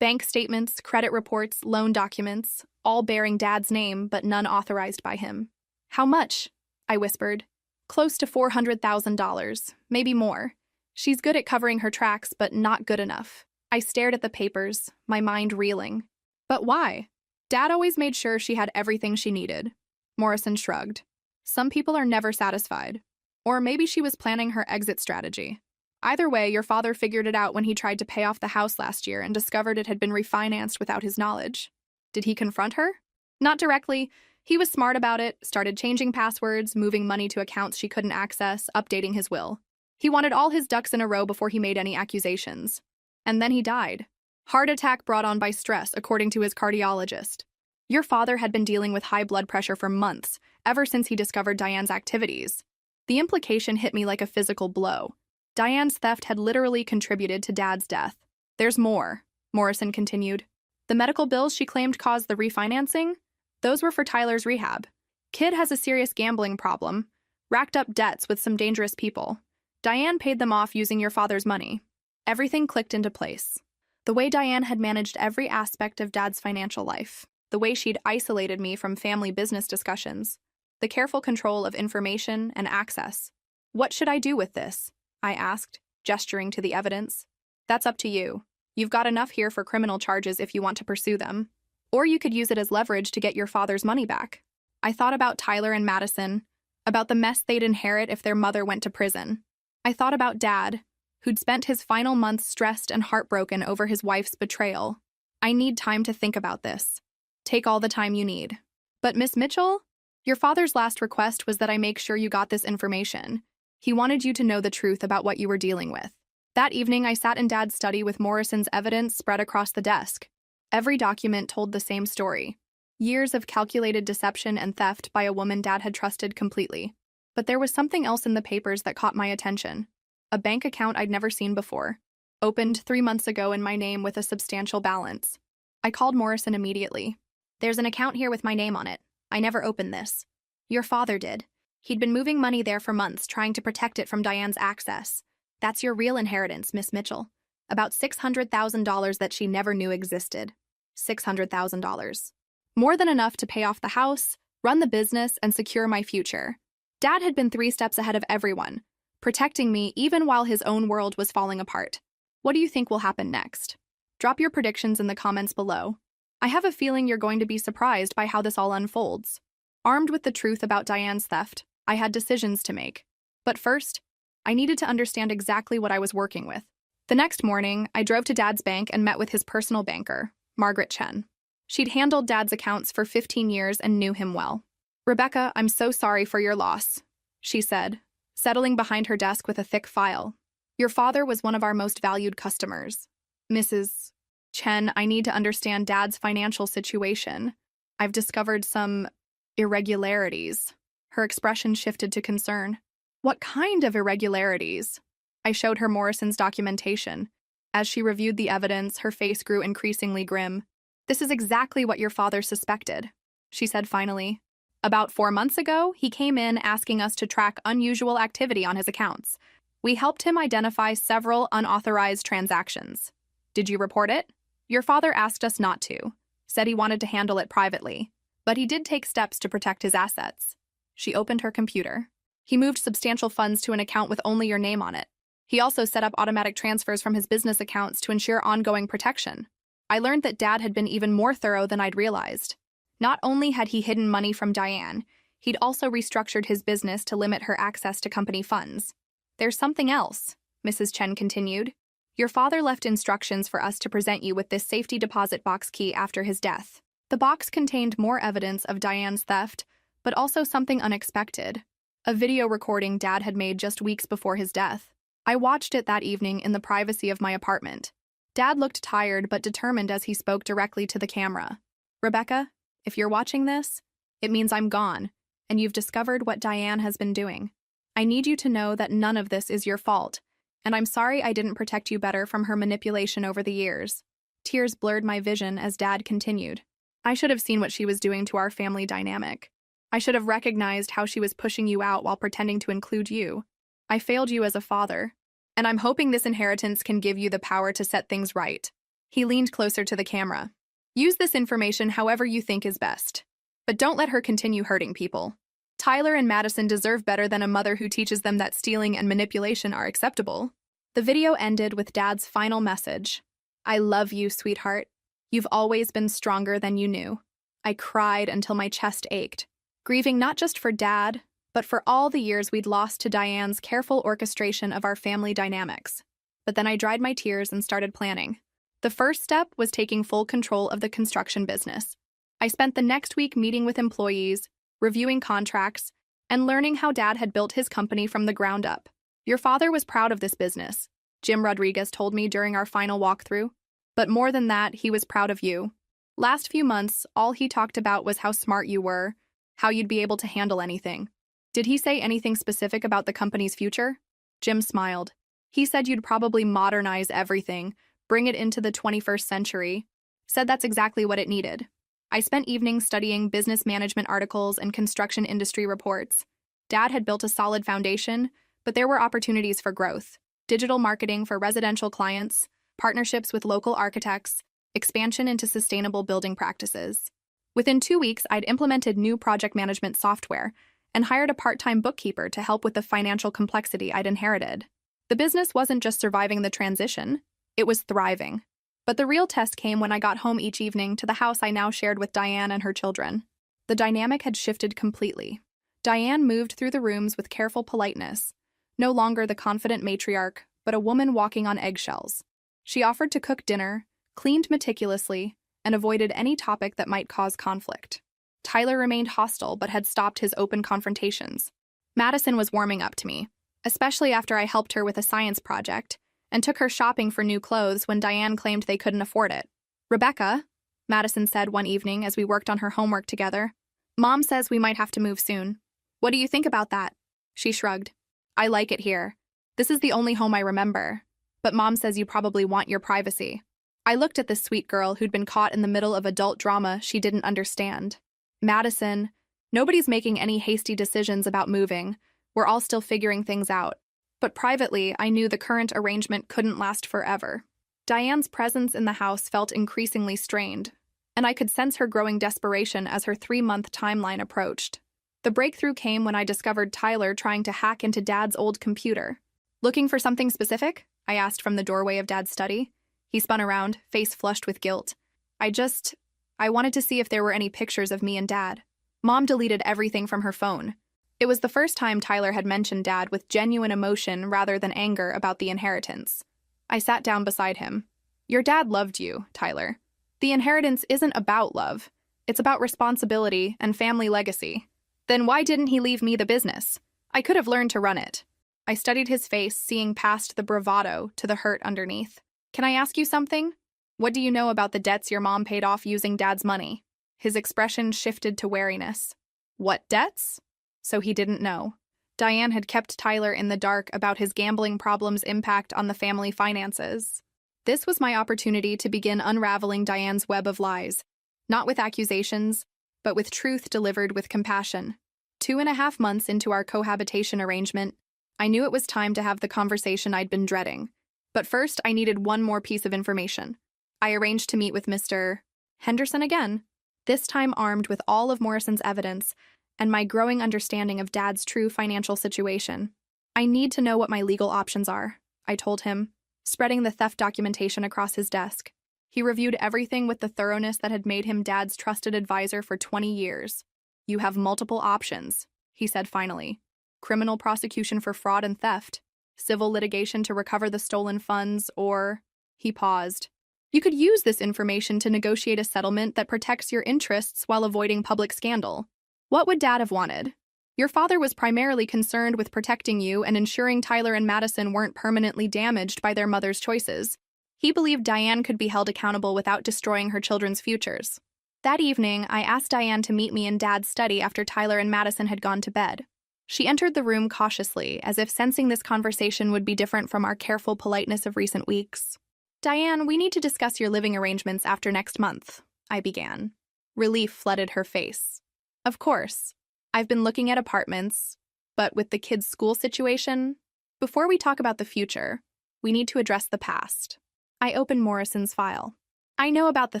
Bank statements, credit reports, loan documents, all bearing Dad's name, but none authorized by him. "How much?" I whispered. "Close to $400,000, maybe more. She's good at covering her tracks, but not good enough." I stared at the papers, my mind reeling. "But why? Dad always made sure she had everything she needed." Morrison shrugged. "Some people are never satisfied. Or maybe she was planning her exit strategy. Either way, your father figured it out when he tried to pay off the house last year and discovered it had been refinanced without his knowledge." "Did he confront her?" "Not directly. He was smart about it, started changing passwords, moving money to accounts she couldn't access, updating his will. He wanted all his ducks in a row before he made any accusations. And then he died. Heart attack brought on by stress, according to his cardiologist. Your father had been dealing with high blood pressure for months, ever since he discovered Diane's activities. The implication hit me like a physical blow. Diane's theft had literally contributed to Dad's death. "There's more," Morrison continued. "The medical bills she claimed caused the refinancing? Those were for Tyler's rehab. Kid has a serious gambling problem, racked up debts with some dangerous people. Diane paid them off using your father's money." Everything clicked into place. The way Diane had managed every aspect of Dad's financial life, the way she'd isolated me from family business discussions, the careful control of information and access. "What should I do with this?" I asked, gesturing to the evidence. "That's up to you. You've got enough here for criminal charges if you want to pursue them. Or you could use it as leverage to get your father's money back." I thought about Tyler and Madison, about the mess they'd inherit if their mother went to prison. I thought about Dad, who'd spent his final months stressed and heartbroken over his wife's betrayal. "I need time to think about this." "Take all the time you need." "But Miss Mitchell, your father's last request was that I make sure you got this information. He wanted you to know the truth about what you were dealing with." That evening, I sat in Dad's study with Morrison's evidence spread across the desk. Every document told the same story. Years of calculated deception and theft by a woman Dad had trusted completely. But there was something else in the papers that caught my attention. A bank account I'd never seen before, opened 3 months ago in my name with a substantial balance. I called Morrison immediately. "There's an account here with my name on it. I never opened this." "Your father did. He'd been moving money there for months, trying to protect it from Diane's access. That's your real inheritance, Miss Mitchell. About $600,000 that she never knew existed. $600,000. More than enough to pay off the house, run the business, and secure my future. Dad had been 3 steps ahead of everyone, protecting me even while his own world was falling apart. What do you think will happen next? Drop your predictions in the comments below. I have a feeling you're going to be surprised by how this all unfolds. Armed with the truth about Diane's theft, I had decisions to make. But first, I needed to understand exactly what I was working with. The next morning, I drove to Dad's bank and met with his personal banker, Margaret Chen. She'd handled Dad's accounts for 15 years and knew him well. "Rebecca, I'm so sorry for your loss," she said, settling behind her desk with a thick file. "Your father was one of our most valued customers. Mrs. Chen, I need to understand Dad's financial situation. I've discovered some irregularities." Her expression shifted to concern. "What kind of irregularities?" I showed her Morrison's documentation. As she reviewed the evidence, her face grew increasingly grim. "This is exactly what your father suspected," she said finally. "About 4 months ago, he came in asking us to track unusual activity on his accounts. We helped him identify several unauthorized transactions. Did you report it? Your father asked us not to, said he wanted to handle it privately, but he did take steps to protect his assets." She opened her computer. "He moved substantial funds to an account with only your name on it. He also set up automatic transfers from his business accounts to ensure ongoing protection. I learned that Dad had been even more thorough than I'd realized. Not only had he hidden money from Diane, he'd also restructured his business to limit her access to company funds. There's something else," Mrs. Chen continued. "Your father left instructions for us to present you with this safety deposit box key after his death." The box contained more evidence of Diane's theft, but also something unexpected. A video recording Dad had made just weeks before his death. I watched it that evening in the privacy of my apartment. Dad looked tired but determined as he spoke directly to the camera. "Rebecca, if you're watching this, it means I'm gone, and you've discovered what Diane has been doing. I need you to know that none of this is your fault, and I'm sorry I didn't protect you better from her manipulation over the years." Tears blurred my vision as Dad continued. "I should have seen what she was doing to our family dynamic. I should have recognized how she was pushing you out while pretending to include you. I failed you as a father, and I'm hoping this inheritance can give you the power to set things right." He leaned closer to the camera. "Use this information however you think is best, but don't let her continue hurting people. Tyler and Madison deserve better than a mother who teaches them that stealing and manipulation are acceptable." The video ended with Dad's final message. "I love you, sweetheart. You've always been stronger than you knew." I cried until my chest ached, grieving not just for Dad, but for all the years we'd lost to Diane's careful orchestration of our family dynamics. But then I dried my tears and started planning. The first step was taking full control of the construction business. I spent the next week meeting with employees, reviewing contracts, and learning how Dad had built his company from the ground up. "Your father was proud of this business," Jim Rodriguez told me during our final walkthrough. "But more than that, he was proud of you. Last few months, all he talked about was how smart you were, how you'd be able to handle anything." "Did he say anything specific about the company's future?" Jim smiled. "He said you'd probably modernize everything, bring it into the 21st century. Said that's exactly what it needed." I spent evenings studying business management articles and construction industry reports. Dad had built a solid foundation, but there were opportunities for growth. Digital marketing for residential clients, partnerships with local architects, expansion into sustainable building practices. Within 2 weeks, I'd implemented new project management software and hired a part-time bookkeeper to help with the financial complexity I'd inherited. The business wasn't just surviving the transition, it was thriving. But the real test came when I got home each evening to the house I now shared with Diane and her children. The dynamic had shifted completely. Diane moved through the rooms with careful politeness, no longer the confident matriarch, but a woman walking on eggshells. She offered to cook dinner, cleaned meticulously, and avoided any topic that might cause conflict. Tyler remained hostile but had stopped his open confrontations. Madison was warming up to me, especially after I helped her with a science project and took her shopping for new clothes when Diane claimed they couldn't afford it. "Rebecca," Madison said one evening as we worked on her homework together, "Mom says we might have to move soon. What do you think about that?" She shrugged. "I like it here. This is the only home I remember, but Mom says you probably want your privacy." I looked at this sweet girl who'd been caught in the middle of adult drama she didn't understand. "Madison, Nobody's making any hasty decisions about moving. We're all still figuring things out. But privately, I knew the current arrangement couldn't last forever. Diane's presence in the house felt increasingly strained, and I could sense her growing desperation as her 3-month timeline approached. The breakthrough came when I discovered Tyler trying to hack into Dad's old computer. "Looking for something specific?" I asked from the doorway of Dad's study. He spun around, face flushed with guilt. I wanted to see if there were any pictures of me and Dad. Mom deleted everything from her phone. It was the first time Tyler had mentioned Dad with genuine emotion rather than anger about the inheritance. I sat down beside him. "Your dad loved you, Tyler. The inheritance isn't about love. It's about responsibility and family legacy. Then why didn't he leave me the business? I could have learned to run it." I studied his face, seeing past the bravado to the hurt underneath. "Can I ask you something? What do you know about the debts your mom paid off using Dad's money?" His expression shifted to wariness. "What debts?" So he didn't know. Diane had kept Tyler in the dark about his gambling problem's impact on the family finances. This was my opportunity to begin unraveling Diane's web of lies, not with accusations, but with truth delivered with compassion. 2.5 months into our cohabitation arrangement, I knew it was time to have the conversation I'd been dreading. But first, I needed one more piece of information. I arranged to meet with Mr. Henderson again, this time armed with all of Morrison's evidence and my growing understanding of Dad's true financial situation. "I need to know what my legal options are," I told him, spreading the theft documentation across his desk. He reviewed everything with the thoroughness that had made him Dad's trusted advisor for 20 years. "You have multiple options," he said finally. "Criminal prosecution for fraud and theft, civil litigation to recover the stolen funds, or..." He paused. "You could use this information to negotiate a settlement that protects your interests while avoiding public scandal. What would Dad have wanted? Your father was primarily concerned with protecting you and ensuring Tyler and Madison weren't permanently damaged by their mother's choices. He believed Diane could be held accountable without destroying her children's futures." That evening, I asked Diane to meet me in Dad's study after Tyler and Madison had gone to bed. She entered the room cautiously, as if sensing this conversation would be different from our careful politeness of recent weeks. "Diane, we need to discuss your living arrangements after next month," I began. Relief flooded her face. "Of course. I've been looking at apartments, but with the kids' school situation, before we talk about the future, we need to address the past." I opened Morrison's file. "I know about the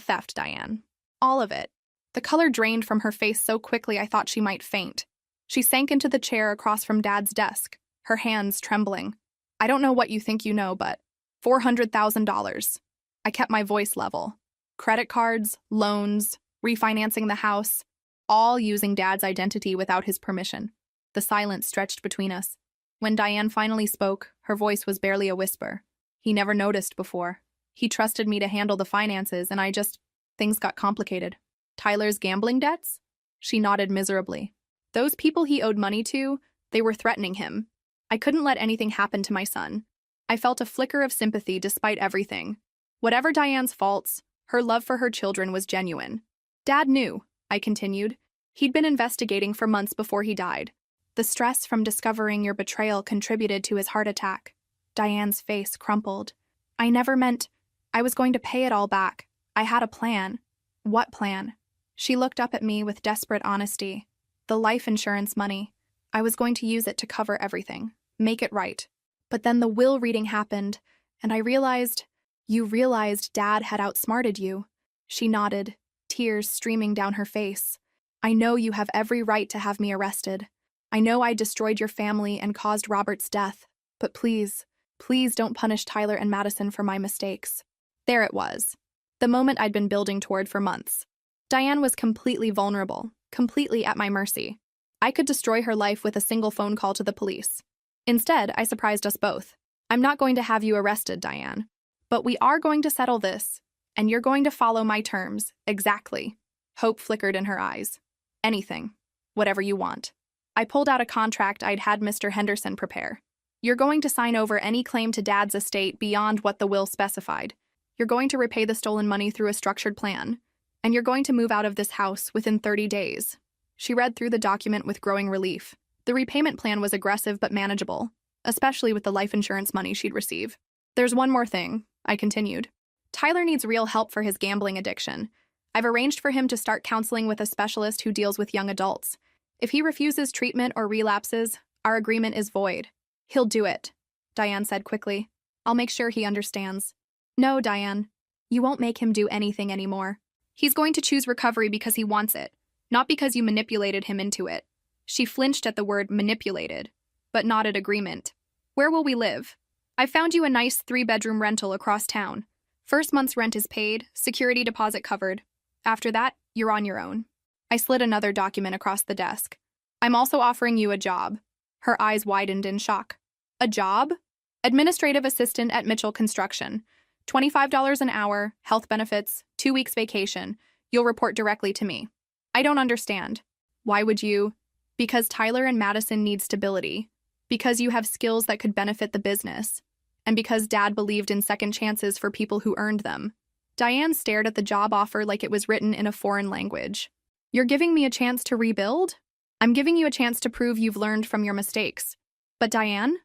theft, Diane. All of it." The color drained from her face so quickly I thought she might faint. She sank into the chair across from Dad's desk, her hands trembling. "I don't know what you think you know, but $400,000. I kept my voice level. Credit cards, loans, refinancing the house, all using Dad's identity without his permission." The silence stretched between us. When Diane finally spoke, her voice was barely a whisper. "He never noticed before. He trusted me to handle the finances, and things got complicated." "Tyler's gambling debts?" She nodded miserably. "Those people he owed money to, they were threatening him. I couldn't let anything happen to my son." I felt a flicker of sympathy despite everything. Whatever Diane's faults, her love for her children was genuine. "Dad knew," I continued. "He'd been investigating for months before he died. The stress from discovering your betrayal contributed to his heart attack." Diane's face crumpled. "I never meant... I was going to pay it all back. I had a plan." "What plan?" She looked up at me with desperate honesty. "The life insurance money. I was going to use it to cover everything, make it right. But then the will reading happened, and I realized..." "You realized Dad had outsmarted you." She nodded, tears streaming down her face. "I know you have every right to have me arrested. I know I destroyed your family and caused Robert's death. But please, please don't punish Tyler and Madison for my mistakes." There it was. The moment I'd been building toward for months. Diane was completely vulnerable, completely at my mercy. I could destroy her life with a single phone call to the police. Instead, I surprised us both. "I'm not going to have you arrested, Diane. But we are going to settle this, and you're going to follow my terms, exactly." Hope flickered in her eyes. "Anything. Whatever you want." I pulled out a contract I'd had Mr. Henderson prepare. "You're going to sign over any claim to Dad's estate beyond what the will specified. You're going to repay the stolen money through a structured plan. And you're going to move out of this house within 30 days. She read through the document with growing relief. The repayment plan was aggressive but manageable, especially with the life insurance money she'd receive. "There's one more thing," I continued. "Tyler needs real help for his gambling addiction. I've arranged for him to start counseling with a specialist who deals with young adults. If he refuses treatment or relapses, our agreement is void. He'll do it, Diane said quickly. I'll make sure he understands. No, Diane. You won't make him do anything anymore. He's going to choose recovery because he wants it, not because you manipulated him into it. She flinched at the word manipulated, but nodded agreement. Where will we live? I found you a nice 3-bedroom rental across town. First month's rent is paid, security deposit covered. After that, you're on your own. I slid another document across the desk. I'm also offering you a job. Her eyes widened in shock. A job? Administrative assistant at Mitchell Construction. $25 an hour, health benefits, 2 weeks vacation. You'll report directly to me. I don't understand. Why would you? Because Tyler and Madison need stability. Because you have skills that could benefit the business. And because Dad believed in second chances for people who earned them. Diane stared at the job offer like it was written in a foreign language. You're giving me a chance to rebuild? I'm giving you a chance to prove you've learned from your mistakes. But Diane?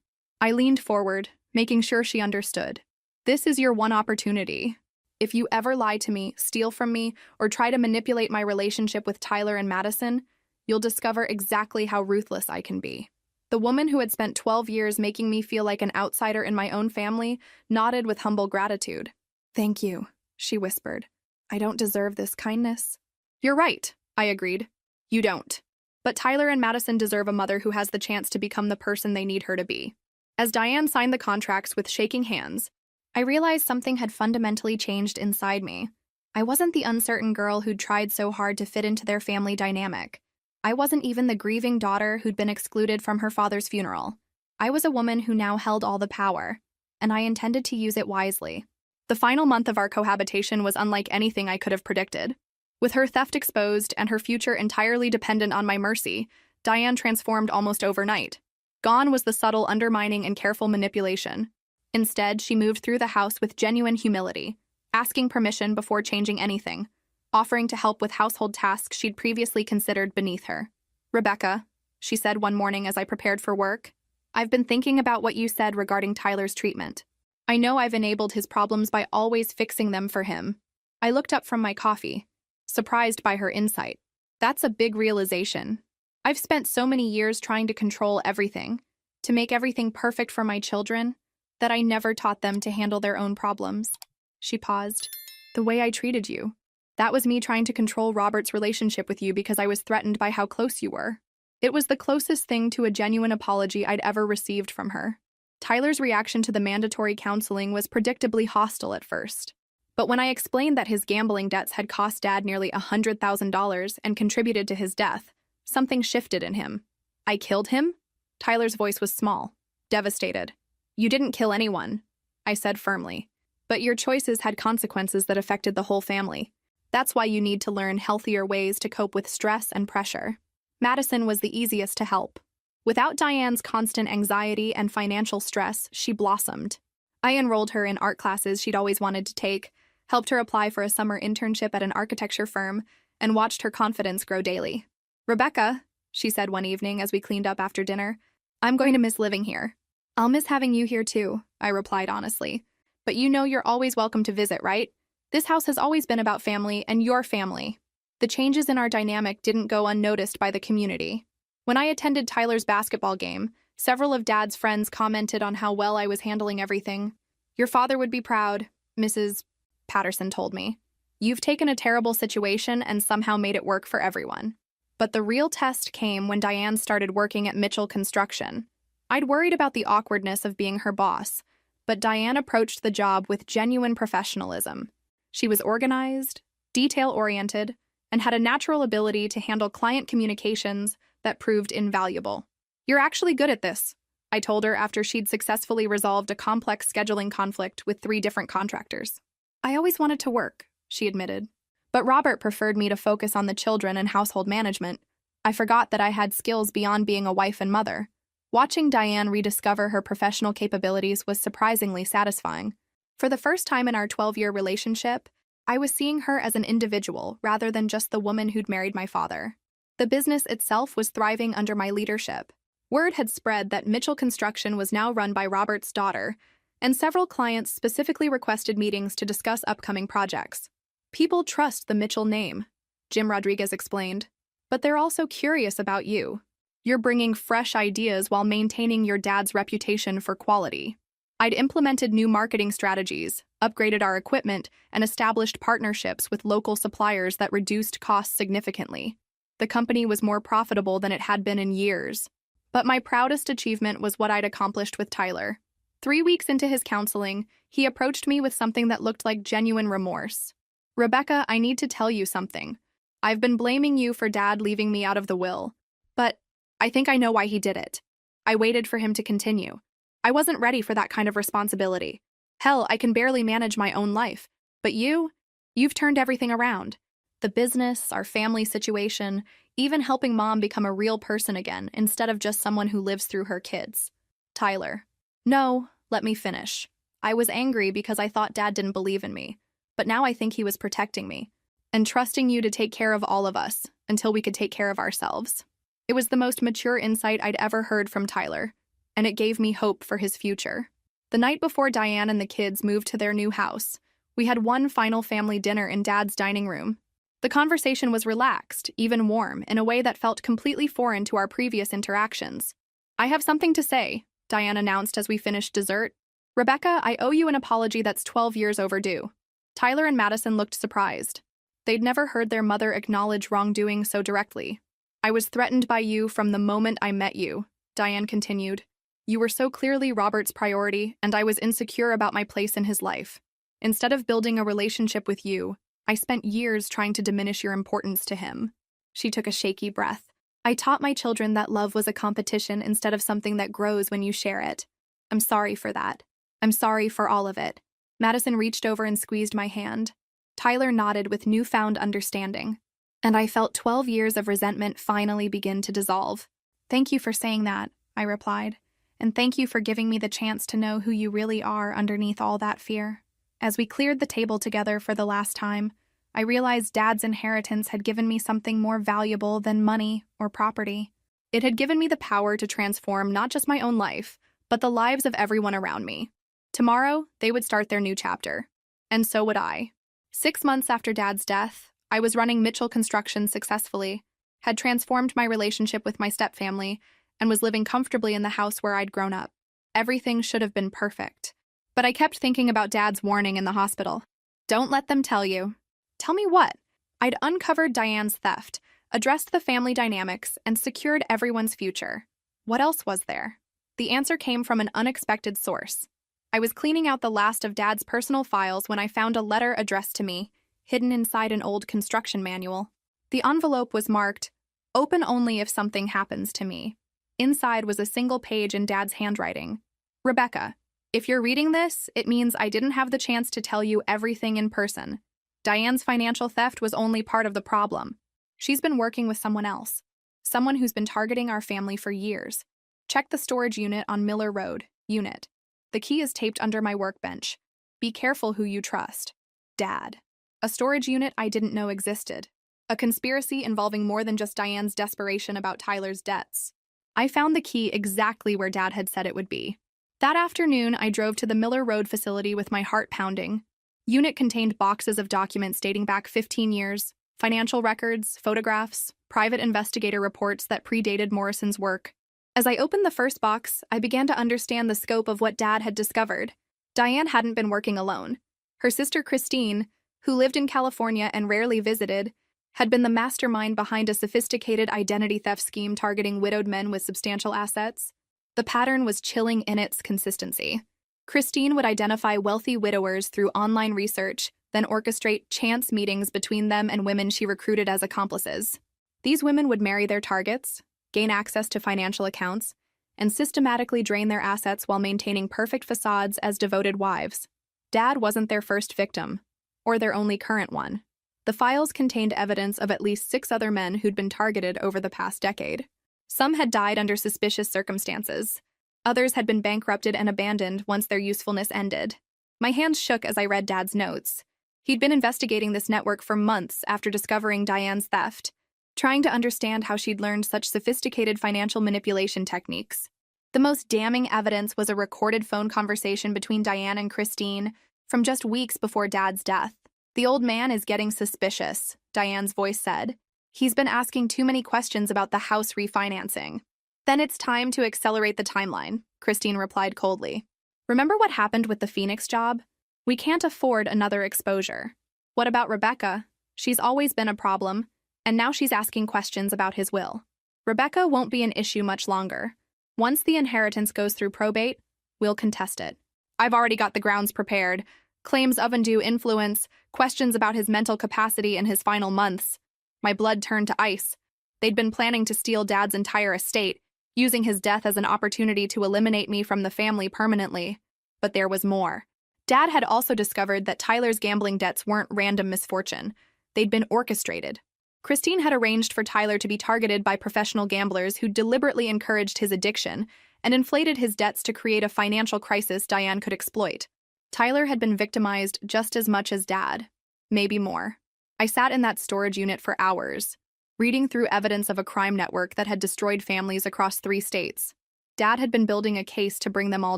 I leaned forward, making sure she understood. This is your one opportunity. If you ever lie to me, steal from me, or try to manipulate my relationship with Tyler and Madison, you'll discover exactly how ruthless I can be. The woman who had spent 12 years making me feel like an outsider in my own family nodded with humble gratitude. Thank you, she whispered. I don't deserve this kindness. You're right, I agreed. You don't. But Tyler and Madison deserve a mother who has the chance to become the person they need her to be. As Diane signed the contracts with shaking hands, I realized something had fundamentally changed inside me. I wasn't the uncertain girl who'd tried so hard to fit into their family dynamic. I wasn't even the grieving daughter who'd been excluded from her father's funeral. I was a woman who now held all the power, and I intended to use it wisely. The final month of our cohabitation was unlike anything I could have predicted. With her theft exposed and her future entirely dependent on my mercy, Diane transformed almost overnight. Gone was the subtle undermining and careful manipulation. Instead, she moved through the house with genuine humility, asking permission before changing anything, offering to help with household tasks she'd previously considered beneath her. Rebecca, she said one morning as I prepared for work, I've been thinking about what you said regarding Tyler's treatment. I know I've enabled his problems by always fixing them for him. I looked up from my coffee, surprised by her insight. That's a big realization. I've spent so many years trying to control everything, to make everything perfect for my children, that I never taught them to handle their own problems. She paused. The way I treated you. That was me trying to control Robert's relationship with you because I was threatened by how close you were. It was the closest thing to a genuine apology I'd ever received from her. Tyler's reaction to the mandatory counseling was predictably hostile at first. But when I explained that his gambling debts had cost Dad nearly $100,000 and contributed to his death, something shifted in him. I killed him? Tyler's voice was small, devastated. You didn't kill anyone, I said firmly. But your choices had consequences that affected the whole family. That's why you need to learn healthier ways to cope with stress and pressure. Madison was the easiest to help. Without Diane's constant anxiety and financial stress, she blossomed. I enrolled her in art classes she'd always wanted to take, helped her apply for a summer internship at an architecture firm, and watched her confidence grow daily. Rebecca, she said one evening as we cleaned up after dinner, I'm going to miss living here. I'll miss having you here too, I replied honestly. But you know you're always welcome to visit, right? This house has always been about family and your family. The changes in our dynamic didn't go unnoticed by the community. When I attended Tyler's basketball game, several of Dad's friends commented on how well I was handling everything. Your father would be proud, Mrs. Patterson told me. You've taken a terrible situation and somehow made it work for everyone. But the real test came when Diane started working at Mitchell Construction. I'd worried about the awkwardness of being her boss, but Diane approached the job with genuine professionalism. She was organized, detail-oriented, and had a natural ability to handle client communications that proved invaluable. You're actually good at this, I told her after she'd successfully resolved a complex scheduling conflict with 3 different contractors. I always wanted to work, she admitted. But Robert preferred me to focus on the children and household management. I forgot that I had skills beyond being a wife and mother. Watching Diane rediscover her professional capabilities was surprisingly satisfying. For the first time in our 12-year relationship, I was seeing her as an individual rather than just the woman who'd married my father. The business itself was thriving under my leadership. Word had spread that Mitchell Construction was now run by Robert's daughter, and several clients specifically requested meetings to discuss upcoming projects. People trust the Mitchell name, Jim Rodriguez explained. But they're also curious about you. You're bringing fresh ideas while maintaining your dad's reputation for quality. I'd implemented new marketing strategies, upgraded our equipment, and established partnerships with local suppliers that reduced costs significantly. The company was more profitable than it had been in years. But my proudest achievement was what I'd accomplished with Tyler. 3 weeks into his counseling, he approached me with something that looked like genuine remorse. "Rebecca, I need to tell you something. I've been blaming you for Dad leaving me out of the will, but I think I know why he did it." I waited for him to continue. I wasn't ready for that kind of responsibility. Hell, I can barely manage my own life. But you've turned everything around. The business, our family situation, even helping Mom become a real person again instead of just someone who lives through her kids. Tyler. No, let me finish. I was angry because I thought Dad didn't believe in me, but now I think he was protecting me and trusting you to take care of all of us until we could take care of ourselves. It was the most mature insight I'd ever heard from Tyler, and it gave me hope for his future. The night before Diane and the kids moved to their new house, we had one final family dinner in Dad's dining room. The conversation was relaxed, even warm, in a way that felt completely foreign to our previous interactions. "I have something to say," Diane announced as we finished dessert. "Rebecca, I owe you an apology that's 12 years overdue." Tyler and Madison looked surprised. They'd never heard their mother acknowledge wrongdoing so directly. "I was threatened by you from the moment I met you," Diane continued. "You were so clearly Robert's priority, and I was insecure about my place in his life. Instead of building a relationship with you, I spent years trying to diminish your importance to him." She took a shaky breath. "I taught my children that love was a competition instead of something that grows when you share it. I'm sorry for that. I'm sorry for all of it." Madison reached over and squeezed my hand. Tyler nodded with newfound understanding, and I felt 12 years of resentment finally begin to dissolve. "Thank you for saying that," I replied. "And thank you for giving me the chance to know who you really are underneath all that fear." As we cleared the table together for the last time, I realized Dad's inheritance had given me something more valuable than money or property. It had given me the power to transform not just my own life, but the lives of everyone around me. Tomorrow, they would start their new chapter. And so would I. 6 months after Dad's death, I was running Mitchell Construction successfully, had transformed my relationship with my stepfamily, and was living comfortably in the house where I'd grown up. Everything should have been perfect. But I kept thinking about Dad's warning in the hospital. "Don't let them tell you." Tell me what? I'd uncovered Diane's theft, addressed the family dynamics, and secured everyone's future. What else was there? The answer came from an unexpected source. I was cleaning out the last of Dad's personal files when I found a letter addressed to me, hidden inside an old construction manual. The envelope was marked, "Open only if something happens to me." Inside was a single page in Dad's handwriting. "Rebecca, if you're reading this, it means I didn't have the chance to tell you everything in person. Diane's financial theft was only part of the problem. She's been working with someone else, someone who's been targeting our family for years. Check the storage unit on Miller Road, unit. The key is taped under my workbench. Be careful who you trust. Dad." A storage unit I didn't know existed. A conspiracy involving more than just Diane's desperation about Tyler's debts. I found the key exactly where Dad had said it would be. That afternoon, I drove to the Miller Road facility with my heart pounding. Unit contained boxes of documents dating back 15 years, financial records, photographs, private investigator reports that predated Morrison's work. As I opened the first box, I began to understand the scope of what Dad had discovered. Diane hadn't been working alone. Her sister Christine, who lived in California and rarely visited, had been the mastermind behind a sophisticated identity theft scheme targeting widowed men with substantial assets. The pattern was chilling in its consistency. Christine would identify wealthy widowers through online research, then orchestrate chance meetings between them and women she recruited as accomplices. These women would marry their targets, gain access to financial accounts, and systematically drain their assets while maintaining perfect facades as devoted wives. Dad wasn't their first victim, or their only current one. The files contained evidence of at least 6 other men who'd been targeted over the past decade. Some had died under suspicious circumstances. Others had been bankrupted and abandoned once their usefulness ended. My hands shook as I read Dad's notes. He'd been investigating this network for months after discovering Diane's theft, trying to understand how she'd learned such sophisticated financial manipulation techniques. The most damning evidence was a recorded phone conversation between Diane and Christine from just weeks before Dad's death. "The old man is getting suspicious," Diane's voice said. He's been asking too many questions about the house refinancing. Then it's time to accelerate the timeline, Christine replied coldly. Remember what happened with the Phoenix job? We can't afford another exposure. What about Rebecca? She's always been a problem, and now she's asking questions about his will. Rebecca won't be an issue much longer. Once the inheritance goes through probate, we'll contest it. I've already got the grounds prepared. Claims of undue influence, questions about his mental capacity in his final months. My blood turned to ice. They'd been planning to steal Dad's entire estate, using his death as an opportunity to eliminate me from the family permanently. But there was more. Dad had also discovered that Tyler's gambling debts weren't random misfortune. They'd been orchestrated. Christine had arranged for Tyler to be targeted by professional gamblers who deliberately encouraged his addiction and inflated his debts to create a financial crisis Diane could exploit. Tyler had been victimized just as much as Dad, maybe more. I sat in that storage unit for hours, reading through evidence of a crime network that had destroyed families across 3 states. Dad had been building a case to bring them all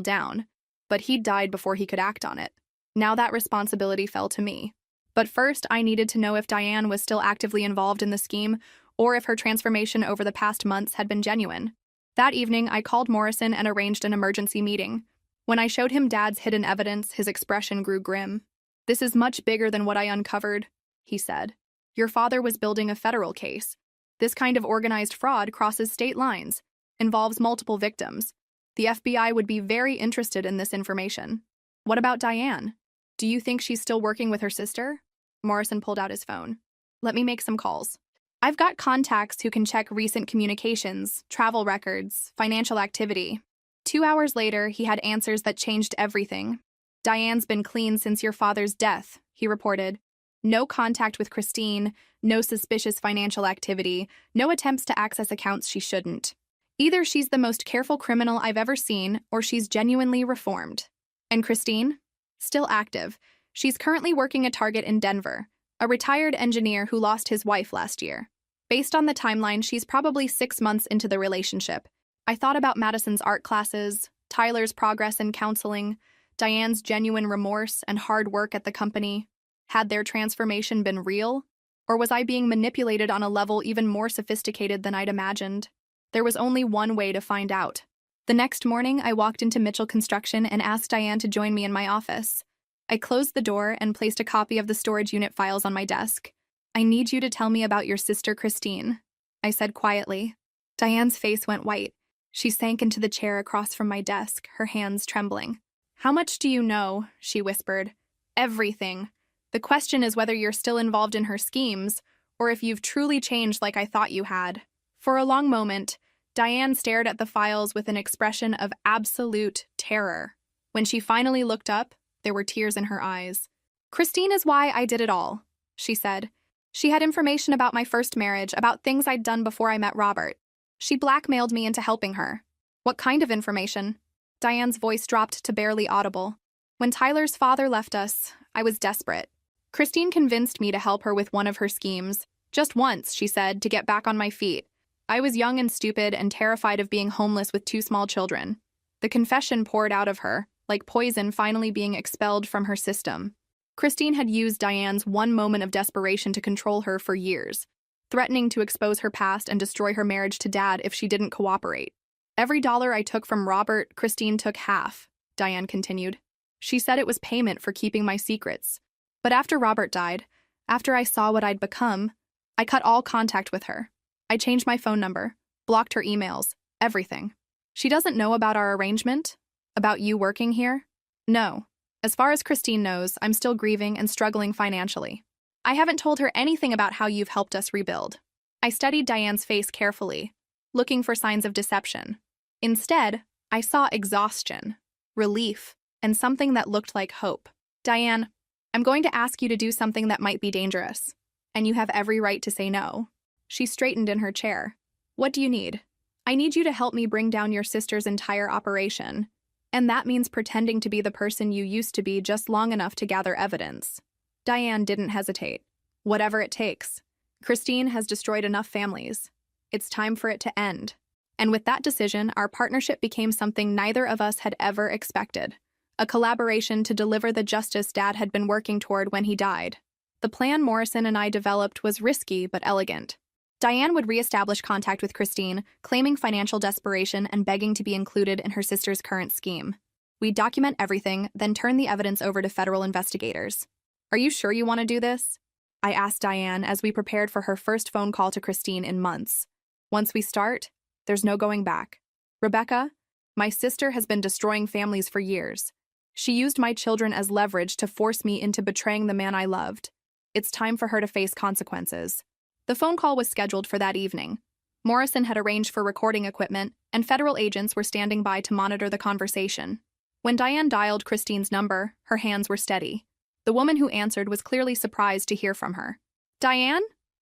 down, but he'd died before he could act on it. Now that responsibility fell to me. But first, I needed to know if Diane was still actively involved in the scheme or if her transformation over the past months had been genuine. That evening, I called Morrison and arranged an emergency meeting. When I showed him Dad's hidden evidence, his expression grew grim. "This is much bigger than what I uncovered," he said. "Your father was building a federal case. This kind of organized fraud crosses state lines, involves multiple victims. The FBI would be very interested in this information." "What about Diane? Do you think she's still working with her sister?" Morrison pulled out his phone. "Let me make some calls. I've got contacts who can check recent communications, travel records, financial activity." 2 hours later, he had answers that changed everything. "Diane's been clean since your father's death," he reported. "No contact with Christine, no suspicious financial activity, no attempts to access accounts she shouldn't. Either she's the most careful criminal I've ever seen, or she's genuinely reformed." "And Christine?" "Still active. She's currently working a target in Denver, a retired engineer who lost his wife last year. Based on the timeline, she's probably 6 months into the relationship. I thought about Madison's art classes, Tyler's progress in counseling, Diane's genuine remorse and hard work at the company. Had their transformation been real? Or was I being manipulated on a level even more sophisticated than I'd imagined? There was only one way to find out. The next morning, I walked into Mitchell Construction and asked Diane to join me in my office. I closed the door and placed a copy of the storage unit files on my desk. "I need you to tell me about your sister, Christine," I said quietly. Diane's face went white. She sank into the chair across from my desk, her hands trembling. "How much do you know?" she whispered. "Everything. The question is whether you're still involved in her schemes, or if you've truly changed like I thought you had." For a long moment, Diane stared at the files with an expression of absolute terror. When she finally looked up, there were tears in her eyes. "Christine is why I did it all," she said. "She had information about my first marriage, about things I'd done before I met Robert. She blackmailed me into helping her." "What kind of information?" Diane's voice dropped to barely audible. "When Tyler's father left us, I was desperate. Christine convinced me to help her with one of her schemes. Just once, she said, to get back on my feet. I was young and stupid and terrified of being homeless with 2 small children. The confession poured out of her, like poison finally being expelled from her system. Christine had used Diane's one moment of desperation to control her for years, threatening to expose her past and destroy her marriage to Dad if she didn't cooperate. Every dollar I took from Robert, Christine took half," Diane continued. "She said it was payment for keeping my secrets. But after Robert died, after I saw what I'd become, I cut all contact with her. I changed my phone number, blocked her emails, everything. She doesn't know about our arrangement? About you working here? No. As far as Christine knows, I'm still grieving and struggling financially. I haven't told her anything about how you've helped us rebuild." I studied Diane's face carefully, looking for signs of deception. Instead, I saw exhaustion, relief, and something that looked like hope. "Diane, I'm going to ask you to do something that might be dangerous, and you have every right to say no." She straightened in her chair. "What do you need?" "I need you to help me bring down your sister's entire operation, and that means pretending to be the person you used to be just long enough to gather evidence." Diane didn't hesitate. "Whatever it takes. Christine has destroyed enough families. It's time for it to end." And with that decision, our partnership became something neither of us had ever expected. A collaboration to deliver the justice Dad had been working toward when he died. The plan Morrison and I developed was risky but elegant. Diane would reestablish contact with Christine, claiming financial desperation and begging to be included in her sister's current scheme. We'd document everything, then turn the evidence over to federal investigators. Are you sure you want to do this? I asked Diane as we prepared for her first phone call to Christine in months. Once we start, there's no going back. Rebecca, my sister has been destroying families for years. She used my children as leverage to force me into betraying the man I loved. It's time for her to face consequences. The phone call was scheduled for that evening. Morrison had arranged for recording equipment, and federal agents were standing by to monitor the conversation. When Diane dialed Christine's number, her hands were steady. The woman who answered was clearly surprised to hear from her. Diane?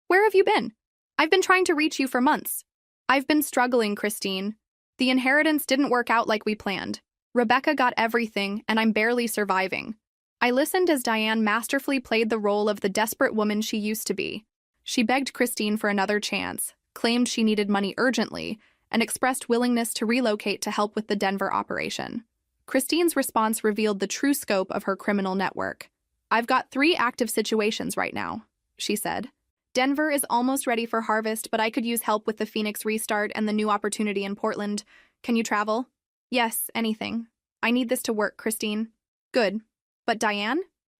Where have you been? I've been trying to reach you for months. I've been struggling, Christine. The inheritance didn't work out like we planned. Rebecca got everything, and I'm barely surviving. I listened as Diane masterfully played the role of the desperate woman she used to be. She begged Christine for another chance, claimed she needed money urgently, and expressed willingness to relocate to help with the Denver operation. Christine's response revealed the true scope of her criminal network. I've got 3 active situations right now, she said. Denver is almost ready for harvest, but I could use help with the Phoenix restart and the new opportunity in Portland. Can you travel? Yes, anything. I need this to work, Christine. Good. But Diane?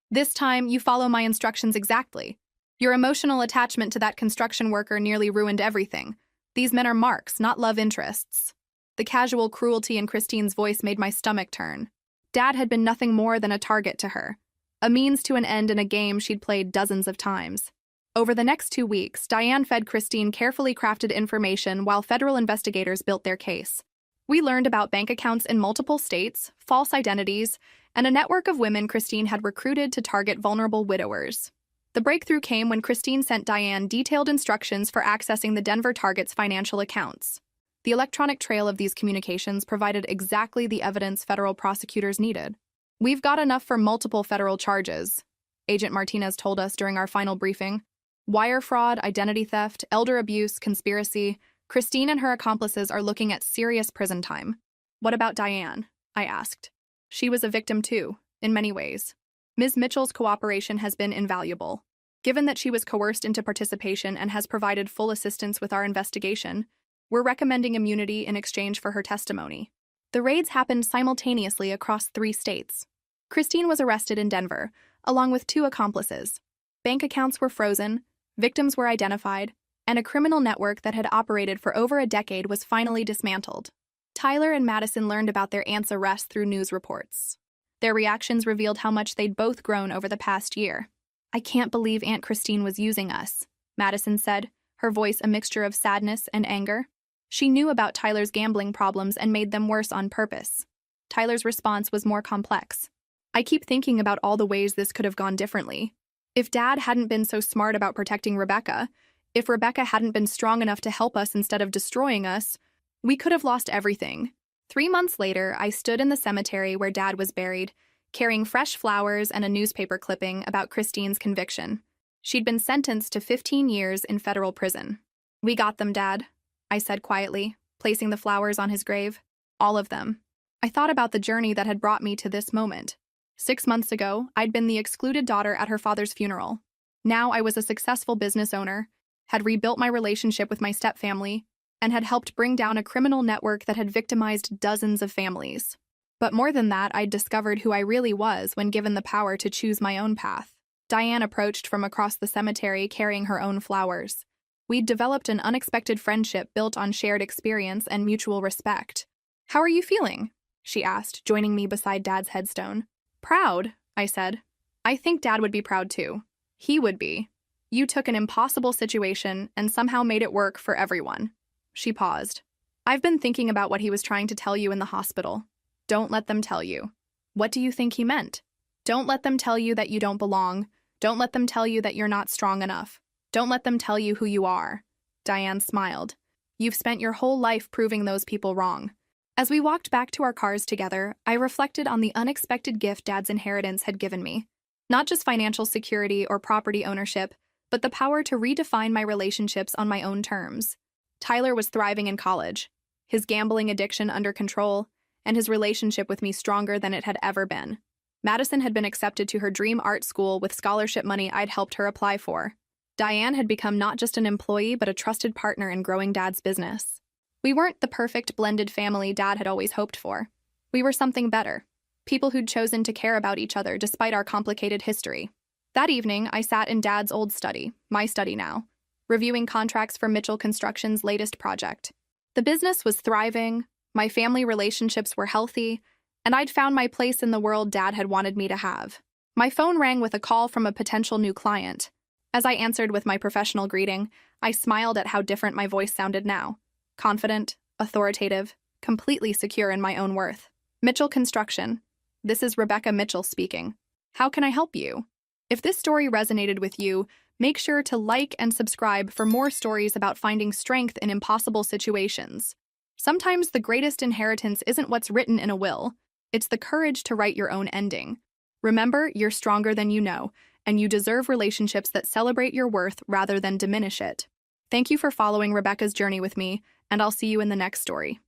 This time, you follow my instructions exactly. Your emotional attachment to that construction worker nearly ruined everything. These men are marks, not love interests. The casual cruelty in Christine's voice made my stomach turn. Dad had been nothing more than a target to her, a means to an end in a game she'd played dozens of times. Over the next 2 weeks, Diane fed Christine carefully crafted information while federal investigators built their case. We learned about bank accounts in multiple states, false identities, and a network of women Christine had recruited to target vulnerable widowers. The breakthrough came when Christine sent Diane detailed instructions for accessing the Denver target's financial accounts. The electronic trail of these communications provided exactly the evidence federal prosecutors needed. We've got enough for multiple federal charges, Agent Martinez told us during our final briefing. Wire fraud, identity theft, elder abuse, conspiracy. Christine and her accomplices are looking at serious prison time. What about Diane? I asked. She was a victim too, in many ways. Ms. Mitchell's cooperation has been invaluable. Given that she was coerced into participation and has provided full assistance with our investigation, we're recommending immunity in exchange for her testimony. The raids happened simultaneously across 3 states. Christine was arrested in Denver, along with 2 accomplices. Bank accounts were frozen, victims were identified, and a criminal network that had operated for over a decade was finally dismantled. Tyler and Madison learned about their aunt's arrest through news reports. Their reactions revealed how much they'd both grown over the past year. I can't believe Aunt Christine was using us, Madison said, her voice a mixture of sadness and anger. She knew about Tyler's gambling problems and made them worse on purpose. Tyler's response was more complex. I keep thinking about all the ways this could have gone differently. If Dad hadn't been so smart about protecting Rebecca, if Rebecca hadn't been strong enough to help us instead of destroying us, we could have lost everything. 3 months later, I stood in the cemetery where Dad was buried, carrying fresh flowers and a newspaper clipping about Christine's conviction. She'd been sentenced to 15 years in federal prison. We got them, Dad, I said quietly, placing the flowers on his grave. All of them. I thought about the journey that had brought me to this moment. 6 months ago, I'd been the excluded daughter at her father's funeral. Now I was a successful business owner, had rebuilt my relationship with my stepfamily, and had helped bring down a criminal network that had victimized dozens of families. But more than that, I'd discovered who I really was when given the power to choose my own path. Diane approached from across the cemetery carrying her own flowers. We'd developed an unexpected friendship built on shared experience and mutual respect. How are you feeling? She asked, joining me beside Dad's headstone. Proud, I said. I think Dad would be proud too. He would be. You took an impossible situation and somehow made it work for everyone. She paused. I've been thinking about what he was trying to tell you in the hospital. Don't let them tell you. What do you think he meant? Don't let them tell you that you don't belong. Don't let them tell you that you're not strong enough. Don't let them tell you who you are. Diane smiled. You've spent your whole life proving those people wrong. As we walked back to our cars together, I reflected on the unexpected gift Dad's inheritance had given me. Not just financial security or property ownership, but the power to redefine my relationships on my own terms. Tyler was thriving in college, his gambling addiction under control, and his relationship with me stronger than it had ever been. Madison had been accepted to her dream art school with scholarship money I'd helped her apply for. Diane had become not just an employee, but a trusted partner in growing Dad's business. We weren't the perfect blended family Dad had always hoped for. We were something better, people who'd chosen to care about each other despite our complicated history. That evening, I sat in Dad's old study, my study now, reviewing contracts for Mitchell Construction's latest project. The business was thriving, my family relationships were healthy, and I'd found my place in the world Dad had wanted me to have. My phone rang with a call from a potential new client. As I answered with my professional greeting, I smiled at how different my voice sounded now. Confident, authoritative, completely secure in my own worth. Mitchell Construction. This is Rebecca Mitchell speaking. How can I help you? If this story resonated with you, make sure to like and subscribe for more stories about finding strength in impossible situations. Sometimes the greatest inheritance isn't what's written in a will, it's the courage to write your own ending. Remember, you're stronger than you know, and you deserve relationships that celebrate your worth rather than diminish it. Thank you for following Rebecca's journey with me, and I'll see you in the next story.